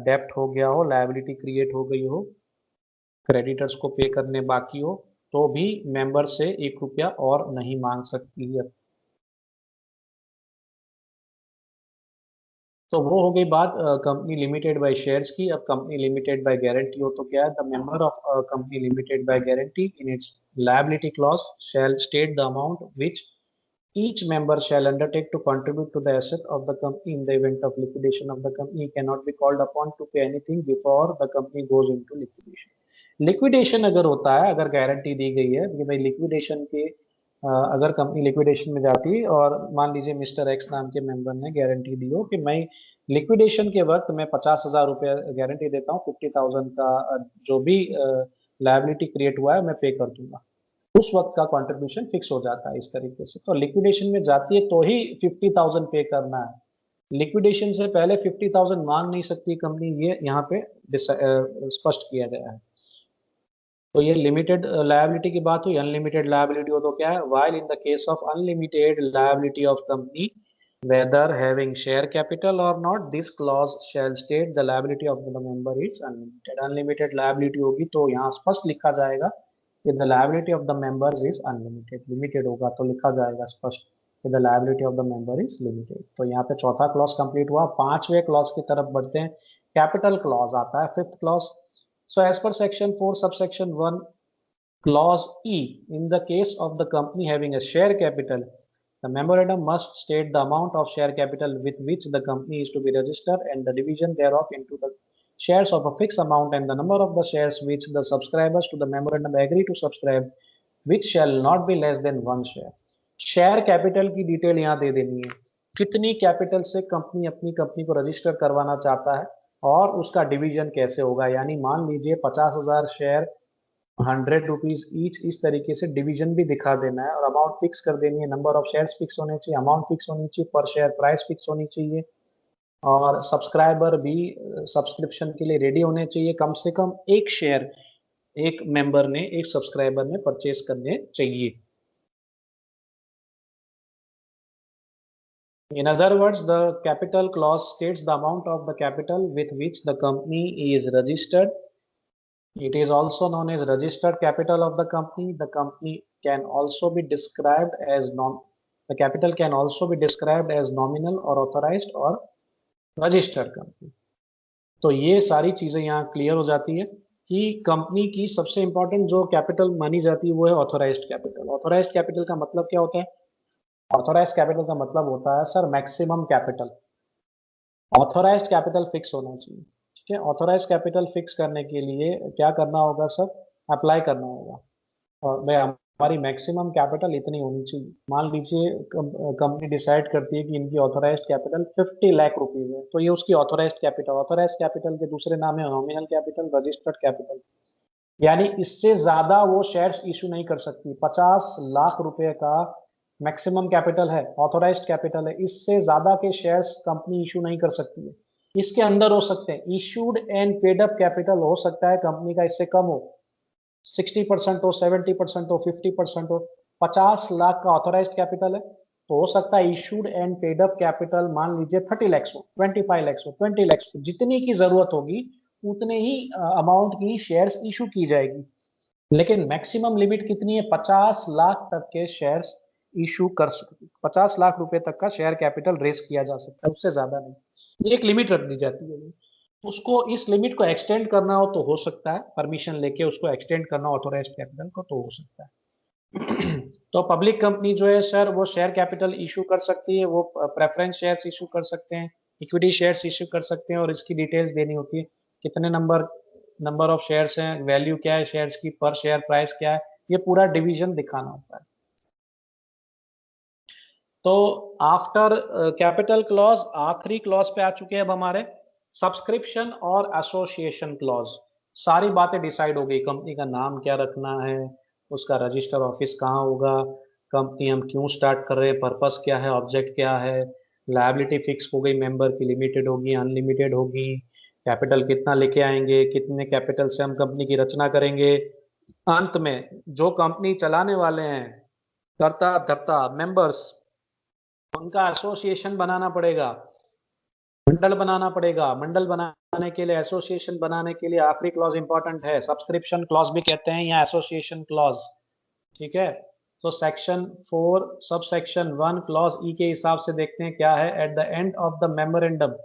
S1: डेप्ट हो गया हो, लायबिलिटी क्रिएट हो गई हो, क्रेडिटर्स को पे करने बाकी हो, तो भी मेंबर से 1 रुपया और नहीं मांग सकती है। तो वो हो गई बात कंपनी लिमिटेड बाय शेयर्स की। अब कंपनी लिमिटेड बाय गारंटी हो तो क्या है? The member of company limited by guarantee in its liability clause shall state the amount which each member shall undertake to contribute to the asset of the company in the event of liquidation of the company. He cannot be called upon to pay anything before the company goes into liquidation. Liquidation अगर होता है, अगर guarantee दी गई है कि भाई liquidation के अगर कंपनी लिक्विडेशन में जाती है और मान लीजिए मिस्टर एक्स नाम के मेंबर ने गारंटी दी हो कि मैं लिक्विडेशन के वक्त मैं 50,000 रुपये गारंटी देता हूँ, 50,000 का जो भी लायबिलिटी क्रिएट हुआ है मैं पे कर दूंगा, उस वक्त का कंट्रीब्यूशन फिक्स हो जाता है इस तरीके से। तो लिक्विडेशन में जाती है तो ही 50,000 पे करना है, लिक्विडेशन से पहले 50,000 मांग नहीं सकती कंपनी, ये यहाँ पे स्पष्ट किया गया है। तो ये लिमिटेड लायबिलिटी की बात हुई। अनलिमिटेड लायबिलिटी हो तो क्या है? While in the case of unlimited liability of company whether having share capital और not, this clause shall state the liability of the member is unlimited. Unlimited liability होगी तो यहाँ स्पष्ट लिखा जाएगा कि the liability of the members is unlimited. Limited होगा तो लिखा जाएगा स्पष्ट कि the liability of the member is limited. तो यहाँ पे चौथा क्लॉज कंप्लीट हुआ। पांचवें क्लॉज की तरफ बढ़ते हैं। कैपिटल क्लॉज आता है, fifth clause. So as per section 4 subsection 1 clause E, in the case of the company having a share capital, the memorandum must state the amount of share capital with which the company is to be registered and the division thereof into the shares of a fixed amount and the number of the shares which the subscribers to the memorandum agree to subscribe, which shall not be less than 1 share. Share capital की detail यहाँ दे देनी है, कितनी capital से company अपनी company को register करवाना चाहता है और उसका डिवीजन कैसे होगा। यानी मान लीजिए 50,000 शेयर 100 रुपीज ईच, इस तरीके से डिवीजन भी दिखा देना है और अमाउंट फिक्स कर देनी है। नंबर ऑफ शेयर्स फिक्स होने चाहिए, अमाउंट फिक्स होनी चाहिए, पर शेयर प्राइस फिक्स होनी चाहिए और सब्सक्राइबर भी सब्सक्रिप्शन के लिए रेडी होने चाहिए। कम से कम एक शेयर एक मेंबर ने, एक सब्सक्राइबर ने परचेज करने चाहिए। In other words, the capital clause states the amount of the capital with which the company is registered. It is also known as registered capital of the company. The company can also be described as the capital can also be described as nominal or authorized or registered company. तो ये सारी चीजें यहाँ clear हो जाती है कि company की सबसे इंपॉर्टेंट जो कैपिटल मानी जाती है वो है ऑथोराइज्ड कैपिटल। ऑथोराइज्ड कैपिटल का मतलब क्या होता है? ऑथोराइज्ड कैपिटल का मतलब होता है sir maximum capital. Authorised capital fix होना चाहिए, ठीक है। ऑथोराइज्ड कैपिटल फिक्स करने के लिए क्या करना होगा सर? अप्लाई करना होगा और भाई हमारी मैक्सिमम कैपिटल इतनी होनी चाहिए। मान लीजिए कंपनी डिसाइड करती है कि इनकी ऑथोराइज्ड कैपिटल 50 लाख रुपीज है, तो ये उसकी ऑथोराइज्ड कैपिटल। ऑथोराइज्ड कैपिटल के दूसरे नाम है नॉमिनल कैपिटल, रजिस्टर्ड कैपिटल। यानी इससे ज्यादा वो शेयर्स इशू नहीं कर सकती। 50 लाख रुपए का मैक्सिमम कैपिटल है, ऑथोराइज्ड कैपिटल है, इससे ज्यादा के शेयर्स कंपनी इशू नहीं कर सकती है। इसके अंदर हो सकते हैं। Issued and paid up capital हो सकता है कंपनी का इससे कम हो, 60% हो, 70% हो, 50% हो। 50 लाख का ऑथोराइज्ड कैपिटल है तो हो सकता है issued and paid up capital मान लीजिए 30 लैक्स हो, 25 लैक्स हो, 20 लैक्स हो। जितनी की जरूरत होगी उतने ही अमाउंट की शेयर्स इशू की जाएगी, लेकिन मैक्सिमम लिमिट कितनी है? 50 लाख तक के शेयर्स इशू कर सकते, 50 लाख रुपए तक का शेयर कैपिटल रेस किया जा सकता है, उससे ज्यादा नहीं। ये एक लिमिट रख दी जाती है। उसको इस लिमिट को एक्सटेंड करना हो तो हो सकता है, परमिशन लेके उसको एक्सटेंड करना ऑथोराइज्ड कैपिटल को तो हो सकता है। तो पब्लिक कंपनी जो है सर वो शेयर कैपिटल इशू कर सकती है, वो प्रेफरेंस शेयर्स इशू कर सकते हैं, इक्विटी शेयर्स इशू कर सकते हैं, और इसकी डिटेल्स देनी होती है, कितने नंबर ऑफ शेयर्स हैं, वैल्यू क्या है शेयर्स की, पर शेयर प्राइस क्या है, ये पूरा डिवीजन दिखाना होता है। तो आफ्टर कैपिटल क्लॉज आखिरी क्लॉज पे आ चुके हैं अब हमारे, सब्सक्रिप्शन और एसोसिएशन क्लॉज। सारी बातें डिसाइड हो गई, कंपनी का नाम क्या रखना है, उसका रजिस्टर ऑफिस कहाँ होगा, कंपनी हम क्यों स्टार्ट कर रहे हैं, पर्पस क्या है, ऑब्जेक्ट क्या है, लायबिलिटी फिक्स हो गई, मेंबर की लिमिटेड होगी अनलिमिटेड होगी, कैपिटल कितना लेके आएंगे, कितने कैपिटल से हम कंपनी की रचना करेंगे। अंत में जो कंपनी चलाने वाले हैं कर्ता धर्ता मेंबर्स, उनका एसोसिएशन बनाना पड़ेगा, मंडल बनाना पड़ेगा। मंडल बनाने के लिए, एसोसिएशन बनाने के लिए आखिरी क्लॉज इंपॉर्टेंट है, सब्सक्रिप्शन क्लॉज भी कहते हैं या एसोसिएशन क्लॉज। ठीक है, तो सेक्शन 4 सब सेक्शन 1 क्लॉज ई के हिसाब से देखते हैं क्या है। Eight the end of the memorandum,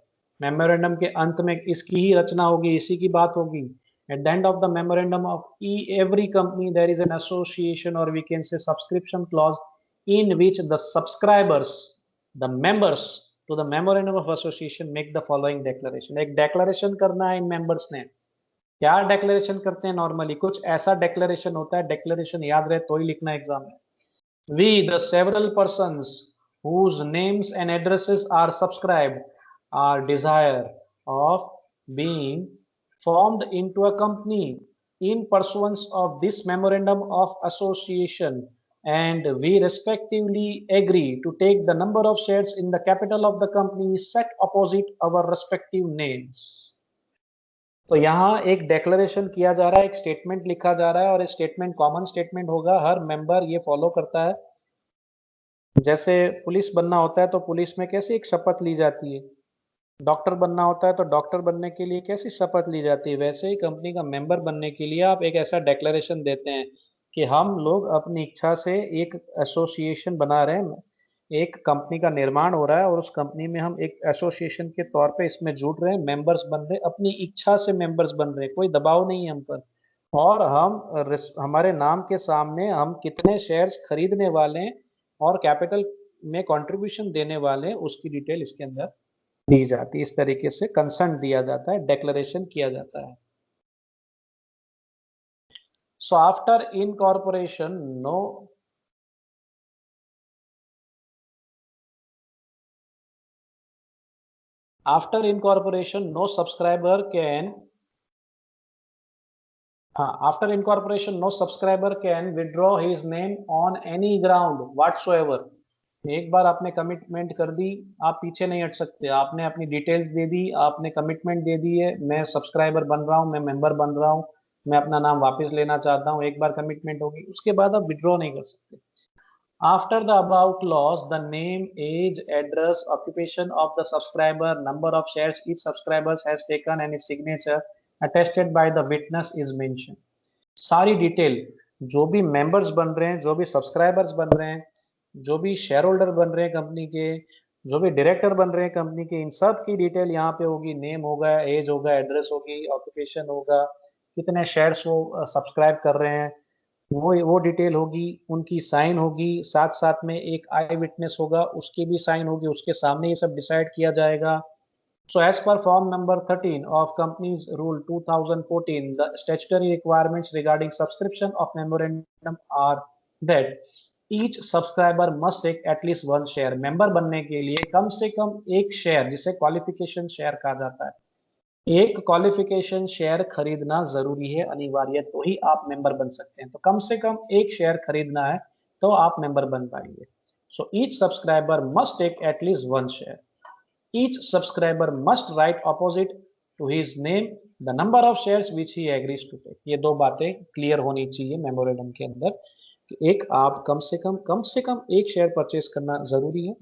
S1: memorandum के अंत में इसकी ही रचना होगी, इसी की बात होगी। At the end of the memorandum of ई every company there is an association और we can say subscription clause in which the subscribers, the members to the memorandum of association make the following declaration। एक declaration करना है इन members ने। क्या declaration करते हैं? Normally कुछ ऐसा declaration होता है, declaration याद रहे तो ही लिखना एग्जाम में। We the several persons whose names and addresses are subscribed are desire of being formed into a company in pursuance of this memorandum of association, and we respectively agree to take the number of shares in the capital of the company set opposite our respective names। तो यहाँ एक declaration किया जा रहा है, एक statement लिखा जा रहा है, और स्टेटमेंट कॉमन स्टेटमेंट होगा, हर मेंबर ये फॉलो करता है। जैसे पुलिस बनना होता है तो पुलिस में कैसे एक शपथ ली जाती है, डॉक्टर बनना होता है तो डॉक्टर बनने के लिए कैसी शपथ ली जाती है, वैसे ही कंपनी का मेंबर बनने के लिए आप एक ऐसा डेक्लेरेशन देते हैं कि हम लोग अपनी इच्छा से एक एसोसिएशन बना रहे हैं, एक कंपनी का निर्माण हो रहा है और उस कंपनी में हम एक एसोसिएशन के तौर पे इसमें जुड़ रहे हैं, मेंबर्स बन रहे हैं, अपनी इच्छा से मेंबर्स बन रहे हैं, कोई दबाव नहीं है हम पर। और हम हमारे नाम के सामने हम कितने शेयर्स खरीदने वाले हैं और कैपिटल में कंट्रीब्यूशन देने वाले हैं उसकी डिटेल इसके अंदर दी जाती है। इस तरीके से कंसेंट दिया जाता है, डेक्लेरेशन किया जाता है। So after incorporation no after incorporation no subscriber can after incorporation no subscriber can withdraw his name on any ground whatsoever। एक बार आपने कमिटमेंट कर दी, आप पीछे नहीं हट सकते, आपने अपनी डिटेल्स दे दी, आपने कमिटमेंट दे दी है, मैं सब्सक्राइबर बन रहा हूँ, मैं मेंबर बन रहा हूँ, मैं अपना नाम वापस लेना चाहता हूँ, एक बार कमिटमेंट होगी उसके बाद आप विड्रॉ नहीं कर सकते। After the above clause, the name, age, address, occupation of the subscriber, number of shares each subscriber has taken and his signature attested by the witness is mentioned। सारी डिटेल, जो भी मेंबर्स बन रहे हैं, जो भी सब्सक्राइबर्स बन रहे हैं, जो भी शेयर होल्डर बन रहे हैं कंपनी के, जो भी डायरेक्टर बन रहे हैं कंपनी के, इन सब की डिटेल यहाँ पे होगी। नेम होगा, एज होगा, एड्रेस होगी, ऑक्यूपेशन होगा, कितने शेयर्स वो सब्सक्राइब कर रहे हैं, वो डिटेल होगी, उनकी साइन होगी, साथ साथ में एक आई विटनेस होगा, उसकी भी साइन होगी, उसके सामने ये सब डिसाइड किया जाएगा। So as per form number 13 of Companies Rule 2014, the statutory requirements regarding subscription of memorandum are that each subscriber must take at least one share। member बनने के लिए कम से कम एक शेयर, जिसे क्वालिफिकेशन शेयर कहा जाता है, एक क्वालिफिकेशन शेयर खरीदना जरूरी है, अनिवार्य, तो ही आप मेंबर बन सकते हैं। तो कम से कम एक शेयर खरीदना है तो आप मेंबर बन पाएंगे। So each subscriber must take at least one share. Each subscriber must write opposite to his name the number of shares which he agrees to take. ये दो बातें क्लियर होनी चाहिए मेमोरेंडम के अंदर कि एक आप कम से कम एक शेयर परचेज करना जरूरी है,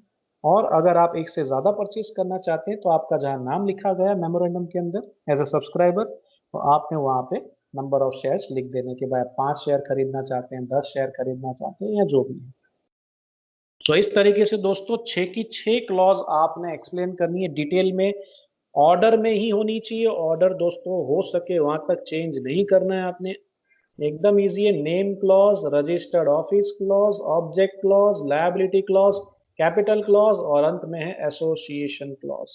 S1: और अगर आप एक से ज्यादा परचेज करना चाहते हैं तो आपका जहां नाम लिखा गया मेमोरेंडम के अंदर एज अ सब्सक्राइबर, तो आपने वहां पे नंबर ऑफ शेयर्स लिख देने के बाद 5 शेयर खरीदना चाहते हैं, 10 शेयर खरीदना चाहते हैं, या जो भी है। तो इस तरीके से दोस्तों 6 की 6 क्लॉज आपने एक्सप्लेन करनी है डिटेल में, ऑर्डर में ही होनी चाहिए। ऑर्डर दोस्तों हो सके वहां तक चेंज नहीं करना है आपने, एकदम इजी है। Name clause, registered office clause, object clause, liability clause, capital clause, और अंत में है एसोसिएशन क्लॉज।